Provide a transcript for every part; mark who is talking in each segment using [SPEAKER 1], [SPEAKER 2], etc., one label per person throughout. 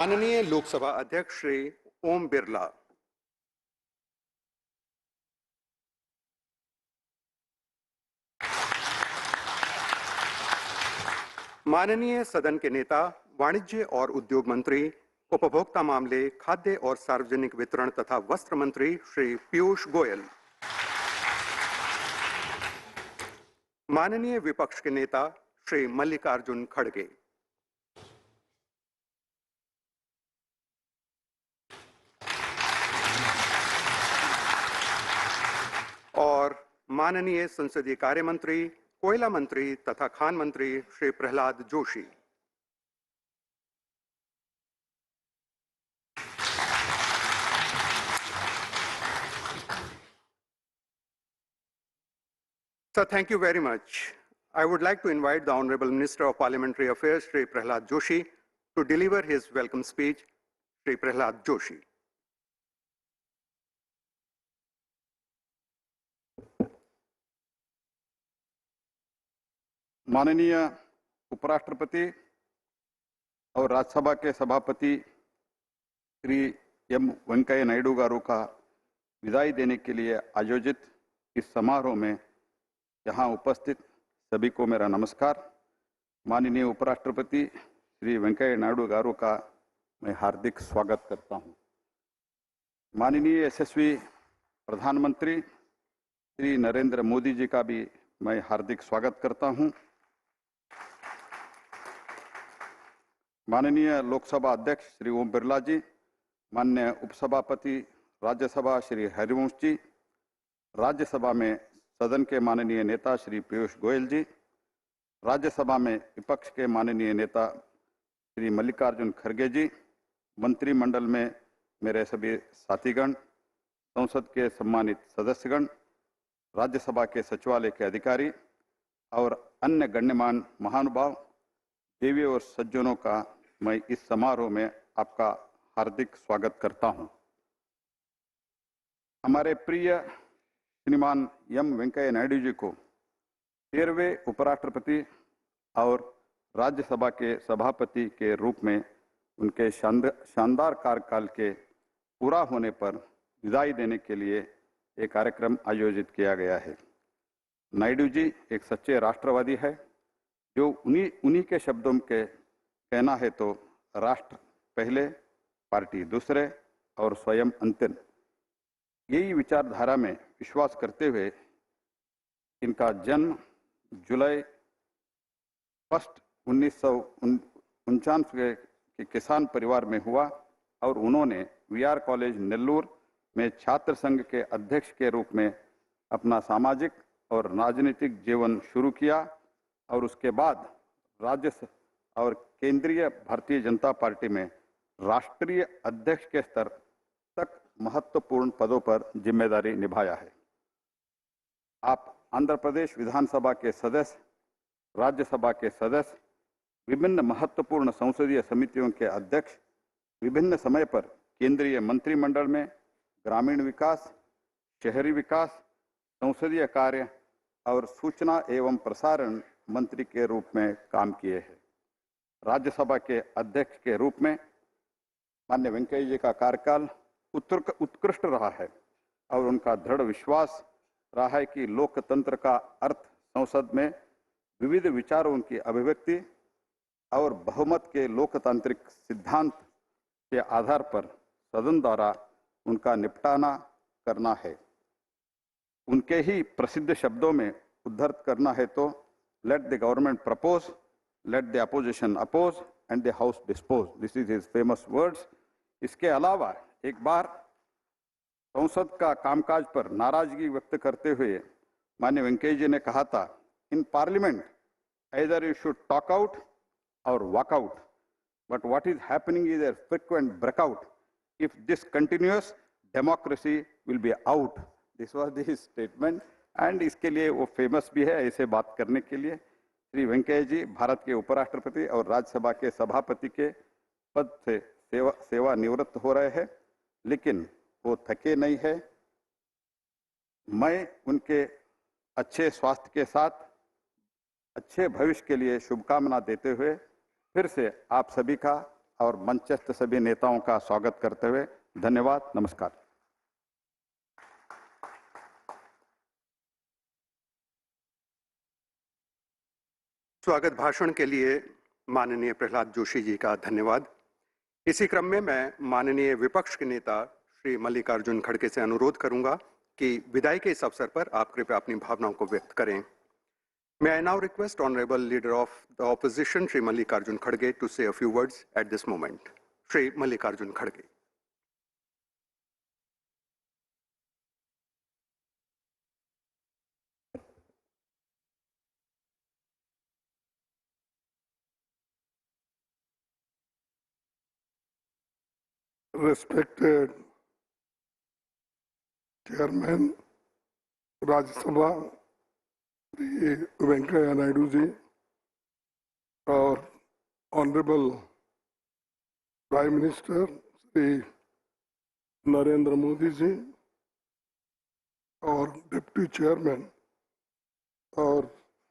[SPEAKER 1] माननीय लोकसभा अध्यक्ष श्री ओम बिरला, माननीय सदन के नेता, वाणिज्य और उद्योग मंत्री, उपभोक्ता मामले, खाद्य और सार्वजनिक वितरण तथा वस्त्र मंत्री श्री पीयूष गोयल, माननीय विपक्ष के नेता श्री मल्लिकार्जुन खड़गे, और माननीय संसदीय कार्य मंत्री, कोयला मंत्री तथा खान मंत्री Shri Prahlad Joshi. Sir, thank you very much. I would like to invite the Honorable Minister of Parliamentary Affairs, Shri Prahlad Joshi, to deliver his welcome speech. Shri Prahlad Joshi.
[SPEAKER 2] माननीय उपराष्ट्रपति और राज्यसभा के सभापति श्री एम वेंकैया नायडू गारू का विदाई देने के लिए आयोजित इस समारोह में यहाँ उपस्थित सभी को मेरा नमस्कार। माननीय उपराष्ट्रपति श्री वेंकैया नायडू गारू का मैं हार्दिक स्वागत करता हूँ। माननीय यशस्वी प्रधानमंत्री श्री नरेंद्र मोदी जी का भी मैं हार्दिक स्वागत करता हूँ। माननीय लोकसभा अध्यक्ष श्री ओम बिरला जी, माननीय उपसभापति राज्यसभा श्री हरिवंश जी, राज्यसभा में सदन के माननीय नेता श्री पीयूष गोयल जी, राज्यसभा में विपक्ष के माननीय नेता श्री मल्लिकार्जुन खड़गे जी, मंत्रिमंडल में मेरे सभी साथीगण, संसद के सम्मानित सदस्यगण, राज्यसभा के सचिवालय के अधिकारी और अन्य गण्यमान्य महानुभाव, देवी और सज्जनों का मैं इस समारोह में आपका हार्दिक स्वागत करता हूं। हमारे प्रिय श्रीमान एम वेंकैया नायडू जी को 13वें उपराष्ट्रपति और राज्यसभा के सभापति के रूप में उनके शानदार कार्यकाल के पूरा होने पर विदाई देने के लिए एक कार्यक्रम आयोजित किया गया है। नायडू जी एक सच्चे राष्ट्रवादी है, जो उन्हीं के शब्दों के कहना है तो राष्ट्र पहले, पार्टी दूसरे और स्वयं अंतिम, यही विचारधारा में विश्वास करते हुए इनका जन्म जुलाई 1, 1949 के किसान परिवार में हुआ और उन्होंने वीआर कॉलेज नेल्लूर में छात्र संघ के अध्यक्ष के रूप में अपना सामाजिक और राजनीतिक जीवन शुरू किया और उसके बाद राज्य और केंद्रीय भारतीय जनता पार्टी में राष्ट्रीय अध्यक्ष के स्तर तक महत्वपूर्ण पदों पर जिम्मेदारी निभाया है। आप आंध्र प्रदेश विधानसभा के सदस्य, राज्यसभा के सदस्य, विभिन्न महत्वपूर्ण संसदीय समितियों के अध्यक्ष, विभिन्न समय पर केंद्रीय मंत्रिमंडल में ग्रामीण विकास, शहरी विकास, संसदीय कार्य और सूचना एवं प्रसारण मंत्री के रूप में काम किए हैं। राज्यसभा के अध्यक्ष के रूप में माननीय वेंकैया जी का कार्यकाल उत्कृष्ट रहा है और उनका दृढ़ विश्वास रहा है कि लोकतंत्र का अर्थ संसद में विविध विचारों की अभिव्यक्ति और बहुमत के लोकतांत्रिक सिद्धांत के आधार पर सदन द्वारा उनका निपटाना करना है। उनके ही प्रसिद्ध शब्दों में उद्धृत करना है तो let the government propose, let the opposition oppose and the house dispose, this is his famous words. इसके अलावा एक बार संसद का कामकाज पर नाराजगी व्यक्त करते हुए माननीय वेंकैया जी ने कहा था, in parliament either you should talk out or walk out, but what is happening is a frequent breakout. If this continues, democracy will be out. This was his statement and इसके लिए वो फेमस भी है ऐसे बात करने के लिए। श्री वेंकैया जी भारत के उपराष्ट्रपति और राज्यसभा के सभापति के पद से सेवा निवृत्त हो रहे हैं, लेकिन वो थके नहीं है। मैं उनके अच्छे स्वास्थ्य के साथ अच्छे भविष्य के लिए शुभकामना देते हुए फिर से आप सभी का और मंचस्थ सभी नेताओं का स्वागत करते हुए धन्यवाद, नमस्कार।
[SPEAKER 1] स्वागत भाषण के लिए माननीय प्रहलाद जोशी जी का धन्यवाद। इसी क्रम में मैं माननीय विपक्ष के नेता श्री मल्लिकार्जुन खड़गे से अनुरोध करूंगा कि विदाई के इस अवसर पर आप कृपया अपनी भावनाओं को व्यक्त करें। May I now request Honorable Leader of the Opposition, Shri Mallikarjun Kharge, to say a few words at this moment. Shri Mallikarjun Kharge.
[SPEAKER 3] Respected Chairman, Rajya Sabha, Shri Venkaiah Nadu ji, और Honorable Prime Minister Shri Narendra Modi ji, और deputy chairman और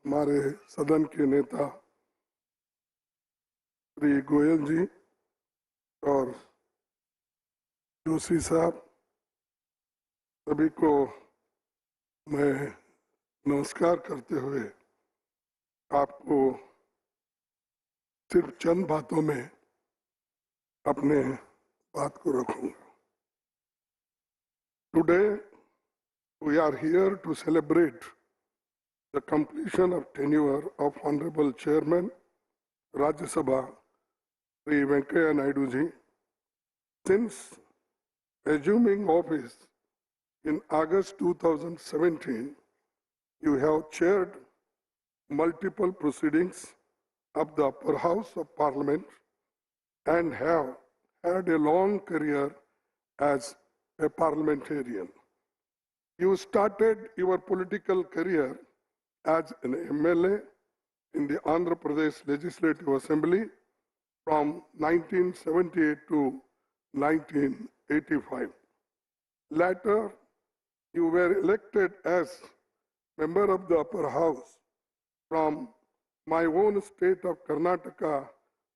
[SPEAKER 3] हमारे सदन के नेता श्री गोयल जी और जोशी साहब, सभी को मैं नमस्कार करते हुए आपको सिर्फ चंद बातों में अपने बात को रखूंगा। Today we are here to celebrate the completion of tenure of Honorable Chairman Rajya Sabha Shri Venkaiah Nadu ji. Since assuming office in August 2017, you have chaired multiple proceedings of the upper house of parliament and have had a long career as a parliamentarian. You started your political career as an MLA in the Andhra Pradesh Legislative Assembly from 1978 to 1985. Later, you were elected as member of the upper house from my own state of Karnataka.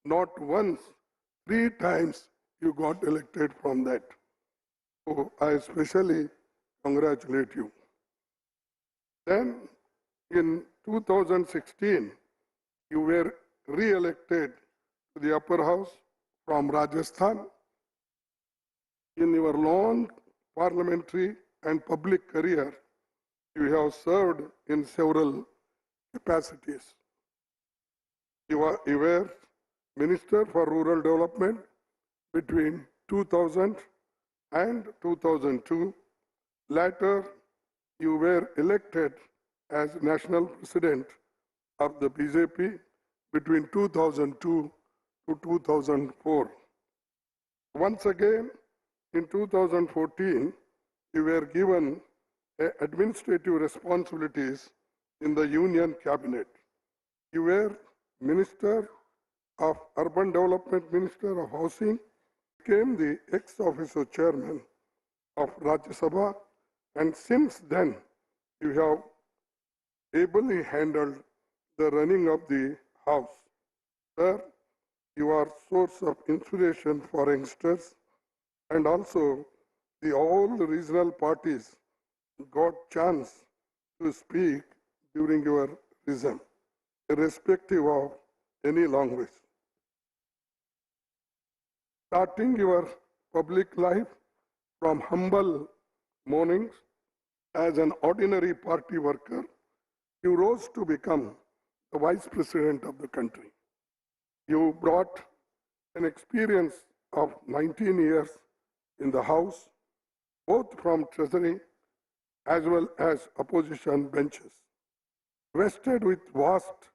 [SPEAKER 3] Not once, 3 times you got elected from that. So I especially congratulate you. Then in 2016, you were re-elected to the upper house from Rajasthan. In your long parliamentary and public career, you have served in several capacities. You were Minister for Rural Development between 2000 and 2002. Later, you were elected as National President of the BJP between 2002 to 2004. Once again, in 2014, you were given administrative responsibilities in the Union Cabinet. You were Minister of Urban Development, Minister of Housing, became the ex-officio chairman of Rajya Sabha, and since then you have ably handled the running of the house. Sir, you are source of inspiration for youngsters, and also all regional parties got chance to speak during your regime, irrespective of any language. Starting your public life from humble mornings as an ordinary party worker, you rose to become the Vice President of the country. You brought an experience of 19 years in the House, both from Treasury as well as opposition benches. Vested with vast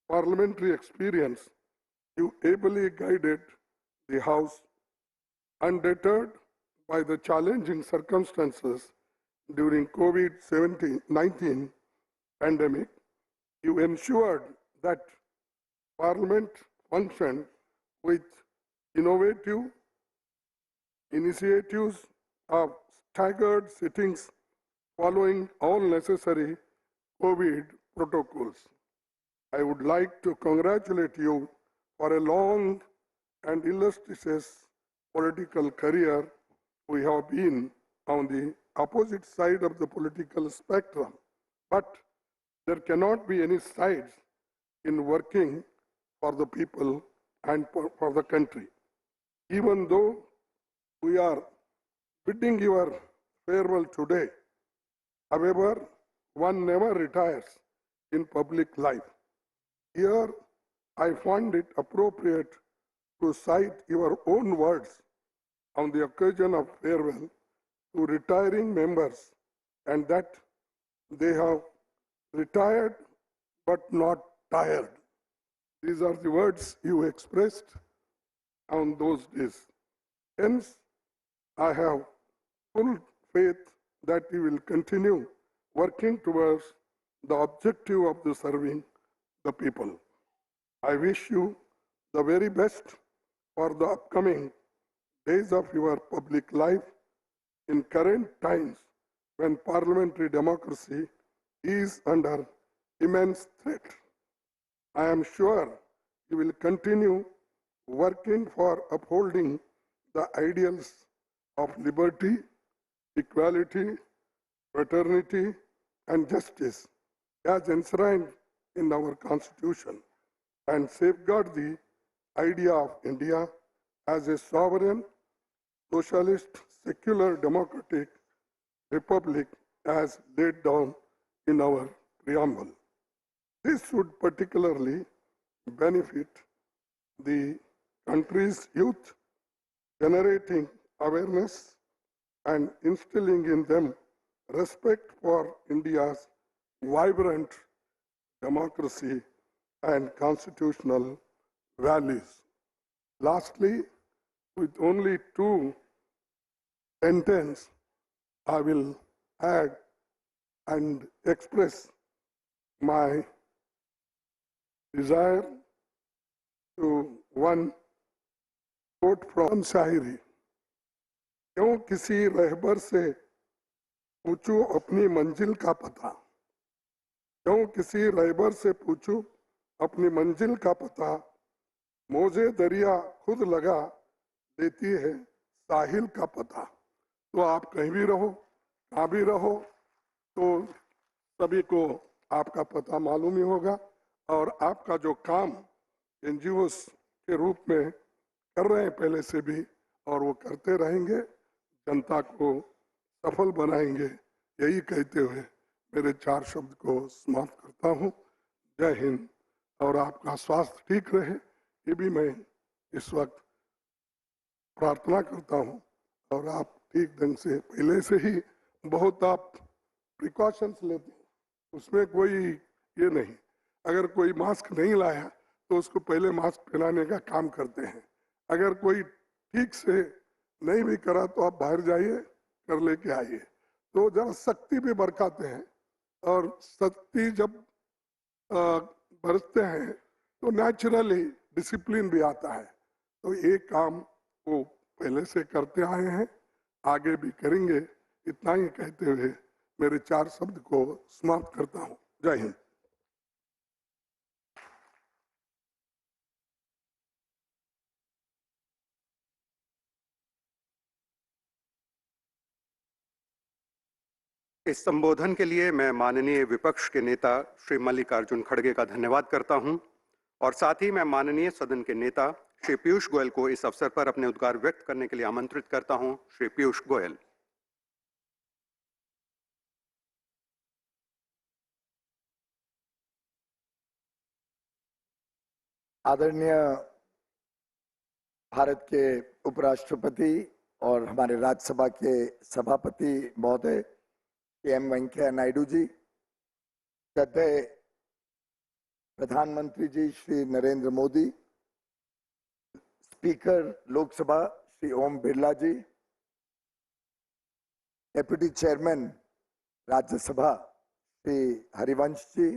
[SPEAKER 3] parliamentary experience, you ably guided the House. Undeterred by the challenging circumstances during COVID-19 pandemic, you ensured that Parliament functioned with innovative initiatives of staggered sittings following all necessary COVID protocols. I would like to congratulate you for a long and illustrious political career, we have been on the opposite side of the political spectrum. But there cannot be any sides in working for the people and for the country. Even though we are bidding your farewell today, however, one never retires in public life. Here, I find it appropriate to cite your own words on the occasion of farewell to retiring members, and that they have retired but not tired. These are the words you expressed on those days. Hence, I have full faith that you will continue working towards the objective of the serving the people. I wish you the very best for the upcoming days of your public life in current times when parliamentary democracy is under immense threat. I am sure you will continue working for upholding the ideals of liberty, equality, fraternity, and justice as enshrined in our Constitution, and safeguard the idea of India as a sovereign, socialist, secular, democratic republic as laid down in our preamble. This would particularly benefit the country's youth, generating awareness and instilling in them respect for India's vibrant democracy and constitutional values. Lastly, with only 2 sentences, I will add and express my desire to one quote from शायरी. क्यों किसी रहबर से पूछूं अपनी मंजिल का पता, क्यों किसी रहबर से पूछूं अपनी मंजिल का पता, मौजे दरिया खुद लगा देती है साहिल का पता. तो आप कहीं भी रहो, कहाँ भी रहो, तो सभी को आपका पता मालूम ही होगा, और आपका जो काम एनजीओस के रूप में कर रहे हैं पहले से भी, और वो करते रहेंगे, जनता को सफल बनाएंगे. यही कहते हुए मेरे 4 शब्द को समाप्त करता हूँ. जय हिंद, और आपका स्वास्थ्य ठीक रहे, ये भी मैं इस वक्त प्रार्थना करता हूँ. और आप ठीक ढंग से पहले से ही बहुत आप प्रिकॉशंस लेते हैं, उसमें कोई ये नहीं. अगर कोई मास्क नहीं लाया तो उसको पहले मास्क पहनाने का काम करते हैं. अगर कोई ठीक से नहीं भी करा तो आप बाहर जाइए, कर लेके आइए. तो जरा सख्ती भी बरकाते हैं, और सख्ती जब बरतते हैं तो नेचुरली डिसिप्लिन भी आता है. तो ये काम वो पहले से करते आए हैं, आगे भी करेंगे. इतना ही कहते हुए मेरे 4 शब्द को समाप्त करता हूँ. जय हिंद.
[SPEAKER 1] इस संबोधन के लिए मैं माननीय विपक्ष के नेता श्री मल्लिकार्जुन खड़गे का धन्यवाद करता हूं, और साथ ही मैं माननीय सदन के नेता श्री पीयूष गोयल को इस अवसर पर अपने उद्गार व्यक्त करने के लिए आमंत्रित करता हूं. श्री पीयूष गोयल.
[SPEAKER 4] आदरणीय भारत के उपराष्ट्रपति और हमारे राज्यसभा के सभापति महोदय एम वेंकैया नायडू जी, श्रद्धेय प्रधानमंत्री जी श्री नरेंद्र मोदी, स्पीकर लोकसभा श्री ओम बिरला जी, डेप्यूटी चेयरमैन राज्यसभा श्री हरिवंश जी,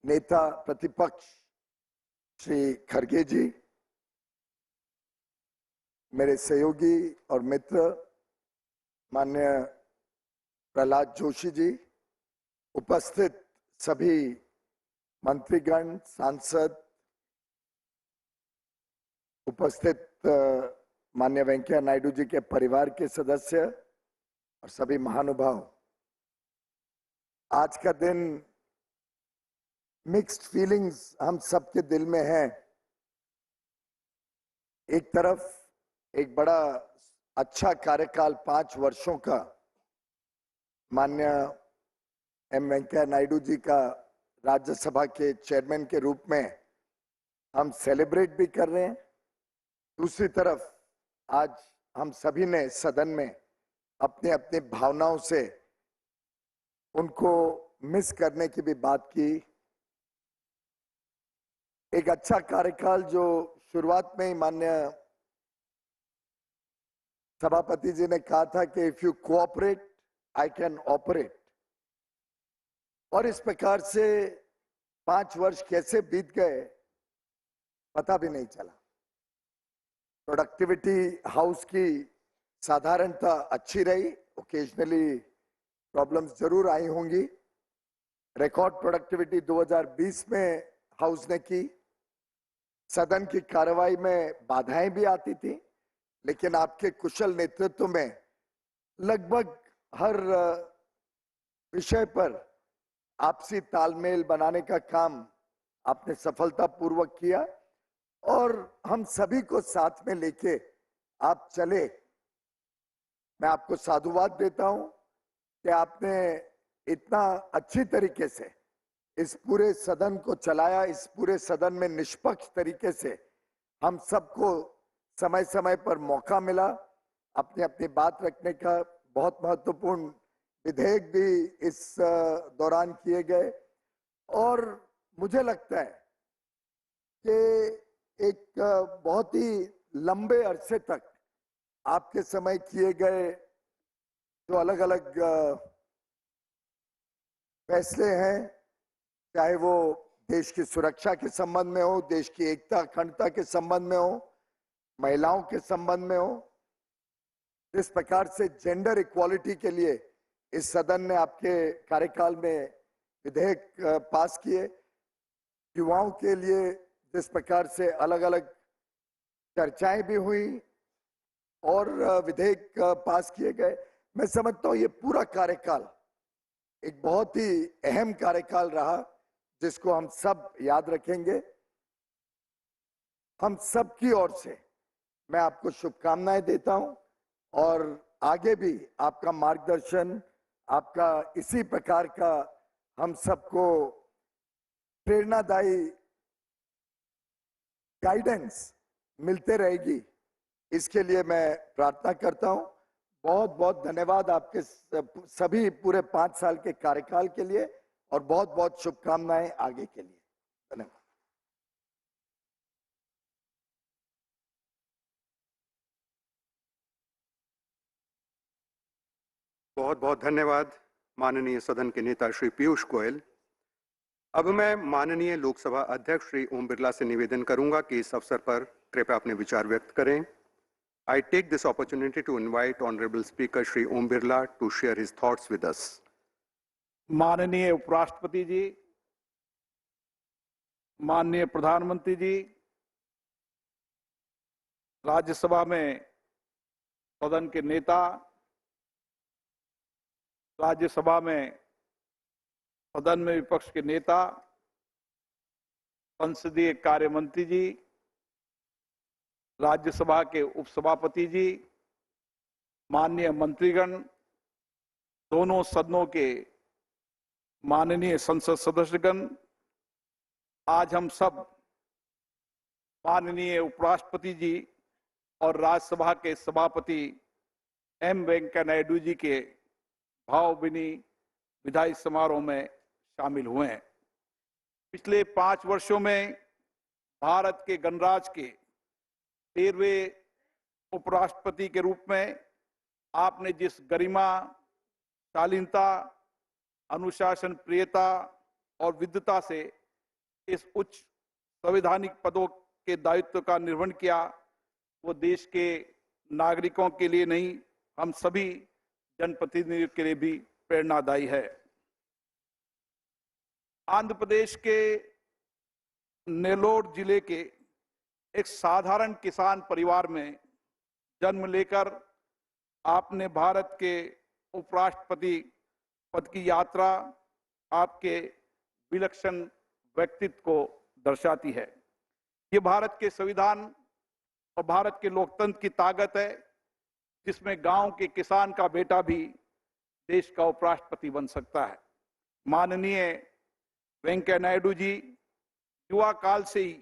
[SPEAKER 4] नेता प्रतिपक्ष श्री खड़गे जी, मेरे सहयोगी और मित्र माननीय प्रहलाद जोशी जी, उपस्थित सभी मंत्रीगण, सांसद, उपस्थित माननीय वेंकैया नायडू जी के परिवार के सदस्य और सभी महानुभाव, आज का दिन मिक्स्ड फीलिंग्स हम सबके दिल में है। एक तरफ एक बड़ा अच्छा कार्यकाल 5 वर्षों का माननीय एम वेंकैया नायडू जी का राज्यसभा के चेयरमैन के रूप में हम सेलिब्रेट भी कर रहे हैं। दूसरी तरफ आज हम सभी ने सदन में अपनी अपनी भावनाओं से उनको मिस करने की भी बात की। एक अच्छा कार्यकाल जो शुरुआत में ही माननीय सभापति जी ने कहा था कि if you cooperate I can operate, और इस प्रकार से 5 वर्ष कैसे बीत गए पता भी नहीं चला। प्रोडक्टिविटी हाउस की साधारणता अच्छी रही, ओकेजनली प्रॉब्लम्स जरूर आई होंगी। रिकॉर्ड प्रोडक्टिविटी 2020 में हाउस ने की। सदन की कार्रवाई में बाधाएं भी आती थी, लेकिन आपके कुशल नेतृत्व में लगभग हर विषय पर आपसी तालमेल बनाने का काम आपने सफलतापूर्वक किया और हम सभी को साथ में लेके आप चले। मैं आपको साधुवाद देता हूं कि आपने इतना अच्छी तरीके से इस पूरे सदन को चलाया। इस पूरे सदन में निष्पक्ष तरीके से हम सबको समय समय पर मौका मिला अपनी अपनी बात रखने का। बहुत महत्वपूर्ण विधेयक भी इस दौरान किए गए और मुझे लगता है कि एक बहुत ही लंबे अरसे तक आपके समय किए गए जो अलग अलग फैसले हैं, चाहे वो देश की सुरक्षा के संबंध में हो, देश की एकता अखंडता के संबंध में हो, महिलाओं के संबंध में हो, जिस प्रकार से जेंडर इक्वालिटी के लिए इस सदन ने आपके कार्यकाल में विधेयक पास किए, युवाओं के लिए जिस प्रकार से अलग अलग चर्चाएं भी हुई और विधेयक पास किए गए, मैं समझता हूं ये पूरा कार्यकाल एक बहुत ही अहम कार्यकाल रहा जिसको हम सब याद रखेंगे। हम सब की ओर से मैं आपको शुभकामनाएं देता हूं और आगे भी आपका मार्गदर्शन, आपका इसी प्रकार का हम सबको प्रेरणादायी गाइडेंस मिलते रहेगी, इसके लिए मैं प्रार्थना करता हूं। बहुत बहुत धन्यवाद आपके सभी पूरे 5 साल के कार्यकाल के लिए और बहुत बहुत शुभकामनाएं आगे के लिए। धन्यवाद।
[SPEAKER 1] बहुत बहुत धन्यवाद माननीय सदन के नेता श्री पीयूष गोयल। अब मैं माननीय लोकसभा अध्यक्ष श्री ओम बिरला से निवेदन करूंगा कि इस अवसर पर कृपया अपने विचार व्यक्त करें। I take this opportunity to invite Honorable Speaker Shri Om Birla to share his thoughts with us.
[SPEAKER 5] माननीय उपराष्ट्रपति जी, माननीय प्रधानमंत्री जी, राज्यसभा में सदन के नेता, राज्यसभा में सदन में विपक्ष के नेता, संसदीय कार्य मंत्री जी, राज्यसभा के उपसभापति जी, माननीय मंत्रीगण, दोनों सदनों के माननीय संसद सदस्यगण, आज हम सब माननीय उपराष्ट्रपति जी और राज्यसभा के सभापति एम वेंकैया नायडू जी के भावभीनी विदाई समारोह में शामिल हुए हैं। पिछले 5 वर्षों में भारत के गणराज्य के 13वें उपराष्ट्रपति के रूप में आपने जिस गरिमा, शालीनता, अनुशासन प्रियता और विद्वता से इस उच्च संवैधानिक पदों के दायित्व का निर्वहन किया, वो देश के नागरिकों के लिए नहीं, हम सभी जनप्रतिनिधियों के लिए भी प्रेरणादायी है। आंध्र प्रदेश के नेल्लोर जिले के एक साधारण किसान परिवार में जन्म लेकर आपने भारत के उपराष्ट्रपति पद की यात्रा आपके विलक्षण व्यक्तित्व को दर्शाती है। ये भारत के संविधान और भारत के लोकतंत्र की ताकत है, जिसमें गांव के किसान का बेटा भी देश का उपराष्ट्रपति बन सकता है। माननीय वेंकैया नायडू जी युवा काल से ही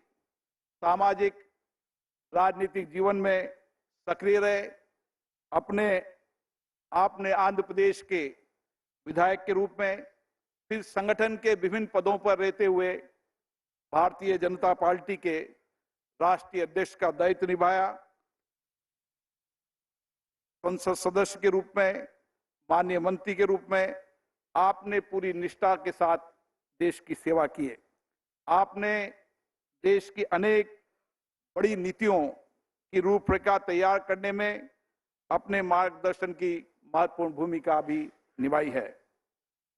[SPEAKER 5] सामाजिक राजनीतिक जीवन में सक्रिय रहे। आपने आंध्र प्रदेश के विधायक के रूप में, फिर संगठन के विभिन्न पदों पर रहते हुए भारतीय जनता पार्टी के राष्ट्रीय अध्यक्ष का दायित्व निभाया। संसद सदस्य के रूप में, माननीय मंत्री के रूप में आपने पूरी निष्ठा के साथ देश की सेवा की है। आपने देश की अनेक बड़ी नीतियों की रूपरेखा तैयार करने में अपने मार्गदर्शन की महत्वपूर्ण भूमिका भी निभाई है।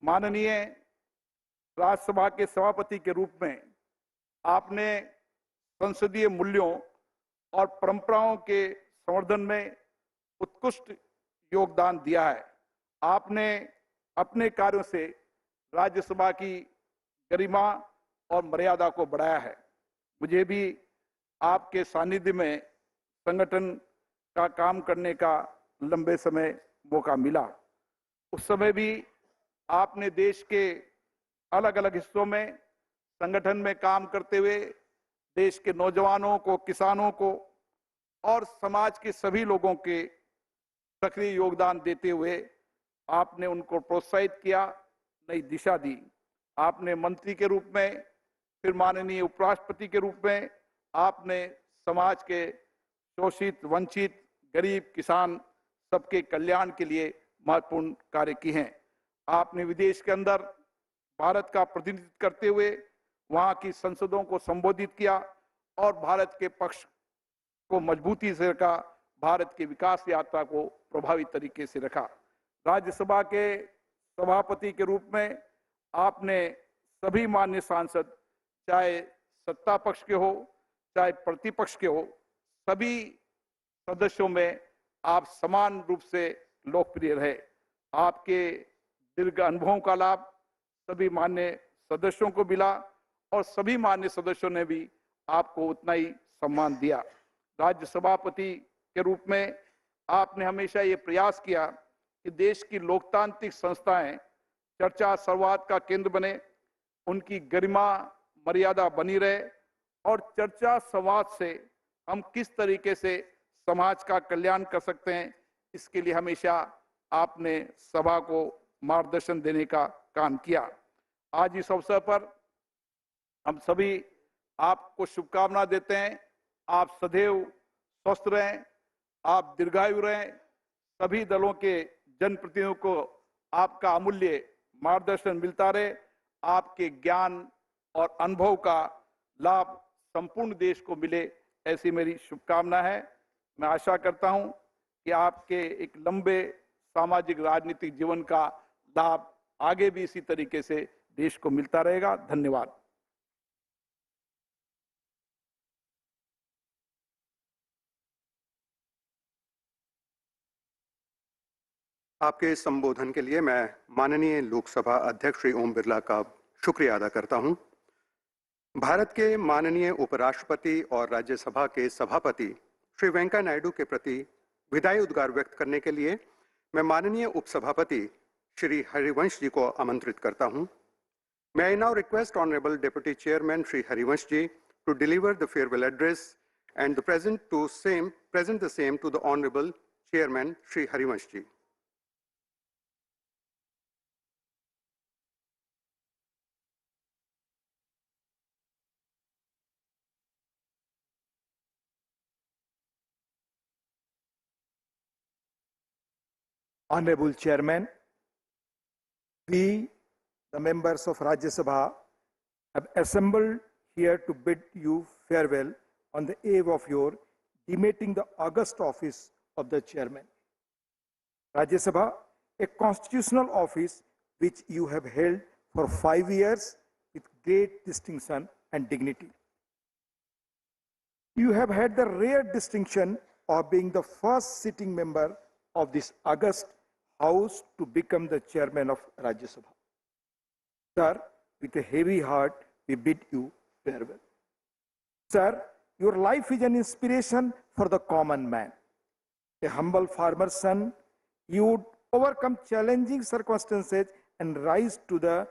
[SPEAKER 5] माननीय राज्यसभा के सभापति के रूप में आपने संसदीय मूल्यों और परंपराओं के संवर्धन में उत्कृष्ट योगदान दिया है। आपने अपने कार्यों से राज्यसभा की गरिमा और मर्यादा को बढ़ाया है। मुझे भी आपके सानिध्य में संगठन का काम करने का लंबे समय मौका मिला। उस समय भी आपने देश के अलग अलग हिस्सों में संगठन में काम करते हुए देश के नौजवानों को, किसानों को और समाज के सभी लोगों के सक्रिय योगदान देते हुए आपने उनको प्रोत्साहित किया, नई दिशा दी। आपने मंत्री के रूप में, फिर माननीय उपराष्ट्रपति के रूप में आपने समाज के शोषित, वंचित, गरीब, किसान सबके कल्याण के लिए महत्वपूर्ण कार्य किए हैं। आपने विदेश के अंदर भारत का प्रतिनिधित्व करते हुए वहां की संसदों को संबोधित किया और भारत के पक्ष को मजबूती से रखा, भारत की विकास यात्रा को प्रभावी तरीके से रखा। राज्यसभा के सभापति के रूप में आपने सभी माननीय सांसद, चाहे सत्ता पक्ष के हो चाहे प्रतिपक्ष के हो, सभी सदस्यों में आप समान रूप से लोकप्रिय रहे। आपके दीर्घ अनुभवों का लाभ सभी मान्य सदस्यों को मिला और सभी मान्य सदस्यों ने भी आपको उतना ही सम्मान दिया। राज्य सभापति के रूप में आपने हमेशा ये प्रयास किया कि देश की लोकतांत्रिक संस्थाएं चर्चा संवाद का केंद्र बने, उनकी गरिमा मर्यादा बनी रहे और चर्चा संवाद से हम किस तरीके से समाज का कल्याण कर सकते हैं, इसके लिए हमेशा आपने सभा को मार्गदर्शन देने का काम किया। आज इस अवसर पर हम सभी आपको शुभकामना देते हैं। आप सदैव स्वस्थ रहें, आप दीर्घायु रहें। सभी दलों के जनप्रतिनिधियों को आपका अमूल्य मार्गदर्शन मिलता रहे। आपके ज्ञान और अनुभव का लाभ संपूर्ण देश को मिले, ऐसी मेरी शुभकामना है। मैं आशा करता हूं कि आपके एक लंबे सामाजिक राजनीतिक जीवन का लाभ आगे भी इसी तरीके से देश को मिलता रहेगा। धन्यवाद।
[SPEAKER 1] आपके इस संबोधन के लिए मैं माननीय लोकसभा अध्यक्ष श्री ओम बिरला का शुक्रिया अदा करता हूं। भारत के माननीय उपराष्ट्रपति और राज्यसभा के सभापति श्री वेंकैया नायडू के प्रति विदाई उद्गार व्यक्त करने के लिए मैं माननीय उपसभापति श्री हरिवंश जी को आमंत्रित करता हूं। May I now request Honorable Deputy Chairman Shri Harivansh ji to deliver the farewell address and present the same to the Honorable Chairman Shri Harivansh ji.
[SPEAKER 6] Honorable Chairman, we, the members of Rajya Sabha, have assembled here to bid you farewell on the eve of your demitting the august office of the chairman. Rajya Sabha, a constitutional office which you have held for 5 years with great distinction and dignity. You have had the rare distinction of being the first sitting member of this august House to become the chairman of Rajya Sabha. Sir, with a heavy heart, we bid you farewell. Sir, your life is an inspiration for the common man. A humble farmer's son, you would overcome challenging circumstances and rise to the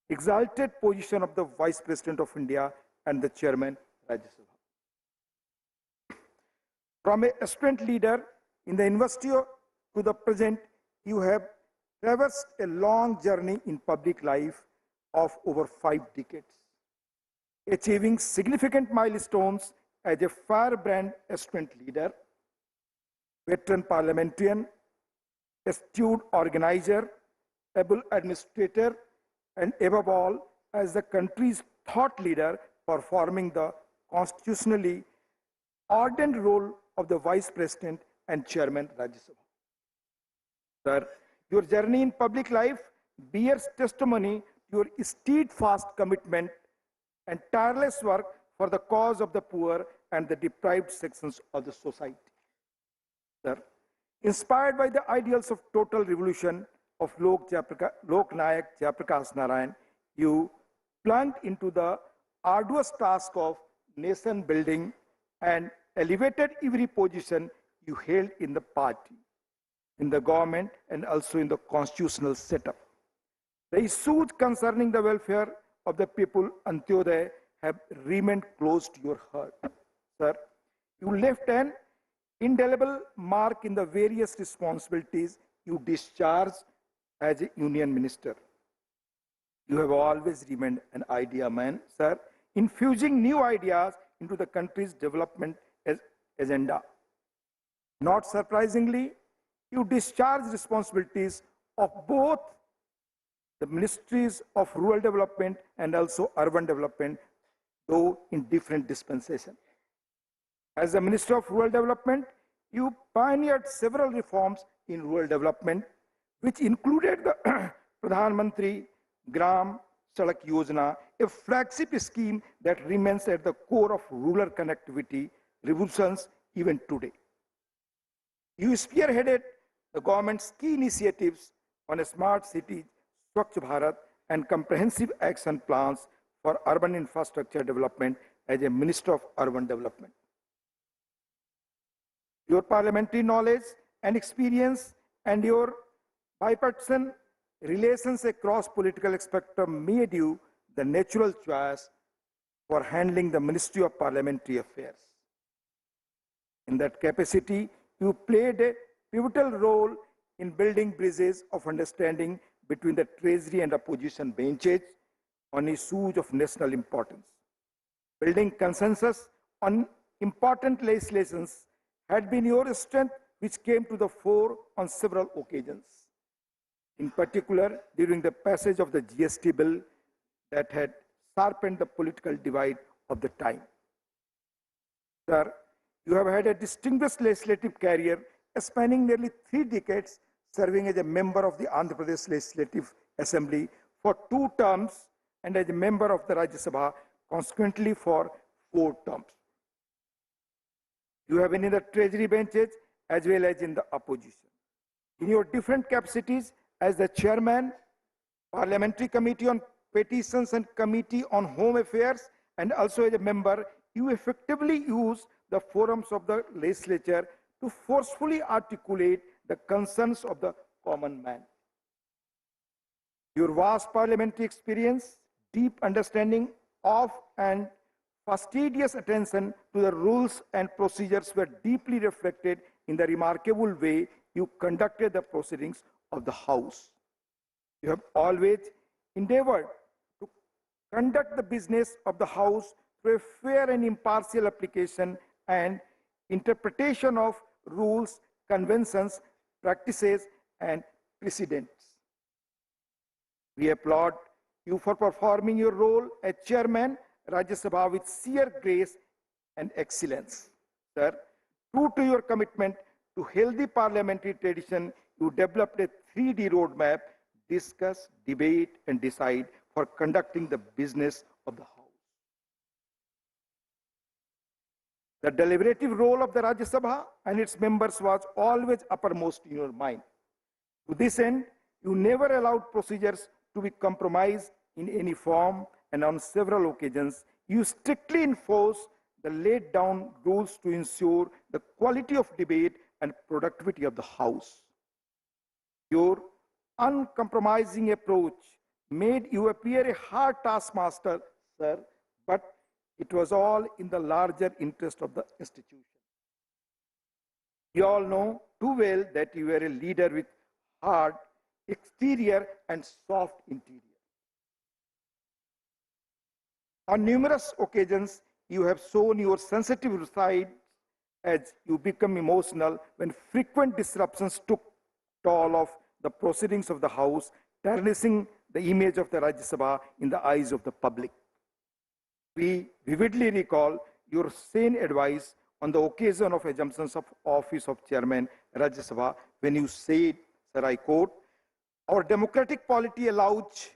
[SPEAKER 6] exalted position of the Vice President of India and the Chairman Rajya Sabha. From a aspirant leader in the university to the present, you have traversed a long journey in public life of over 5 decades, achieving significant milestones as a firebrand aspirant leader, veteran parliamentarian, astute organizer, able administrator, and above all, as the country's thought leader, performing the constitutionally ordained role of the Vice President and Chairman Rajya Sabha. Sir, your journey in public life bears testimony to your steadfast commitment and tireless work for the cause of the poor and the deprived sections of the society. Sir, inspired by the ideals of total revolution of Lok Nayak Jayaprakash Narayan, you plunged into the arduous task of nation building and elevated every position you held in the party, in the government, and also in the constitutional setup. The issues concerning the welfare of the people, Antyodaya, have remained close to your heart. Sir, you left an indelible mark in the various responsibilities you discharged as a union minister. You have always remained an idea man, sir, infusing new ideas into the country's development agenda. Not surprisingly, you discharge responsibilities of both the ministries of rural development and also urban development, though in different dispensation. As the Minister of Rural Development, you pioneered several reforms in rural development, which included the Pradhan Mantri Gram Sadak Yojana, a flagship scheme that remains at the core of rural connectivity revolutions even today. You spearheaded the government's key initiatives on a smart city, Swachh Bharat, and comprehensive action plans for urban infrastructure development as a Minister of Urban Development. Your parliamentary knowledge and experience and your bipartisan relations across political spectrum made you the natural choice for handling the Ministry of Parliamentary Affairs. In that capacity, you played a pivotal role in building bridges of understanding between the Treasury and opposition benches on issues of national importance. Building consensus on important legislations had been your strength, which came to the fore on several occasions. In particular, during the passage of the GST bill that had sharpened the political divide of the time. Sir, you have had a distinguished legislative career spanning nearly 3 decades, serving as a member of the Andhra Pradesh Legislative Assembly for 2 terms and as a member of the Rajya Sabha consequently for 4 terms. You have been in the Treasury benches as well as in the opposition. In your different capacities as the Chairman, Parliamentary Committee on Petitions and Committee on Home Affairs, and also as a member, you effectively use the forums of the legislature to forcefully articulate the concerns of the common man. Your vast parliamentary experience, deep understanding of and fastidious attention to the rules and procedures were deeply reflected in the remarkable way you conducted the proceedings of the House. You have always endeavored to conduct the business of the House through a fair and impartial application and interpretation of rules, conventions, practices, and precedents. We applaud you for performing your role as Chairman Rajya Sabha with sheer grace and excellence. Sir, true to your commitment to healthy parliamentary tradition, you developed a 3D roadmap: discuss, debate, and decide for conducting the business of the House. The deliberative role of the Rajya Sabha and its members was always uppermost in your mind. To this end, you never allowed procedures to be compromised in any form, and on several occasions, you strictly enforced the laid down rules to ensure the quality of debate and productivity of the House. Your uncompromising approach made you appear a hard taskmaster, sir, but it was all in the larger interest of the institution. We all know too well that you were a leader with hard exterior and soft interior. On numerous occasions, you have shown your sensitive side as you become emotional when frequent disruptions took toll of the proceedings of the House, tarnishing the image of the Rajya Sabha in the eyes of the public. We vividly recall your sane advice on the occasion of assumptions of office of Chairman Rajya Sabha when you said, sir, I quote, our democratic polity allows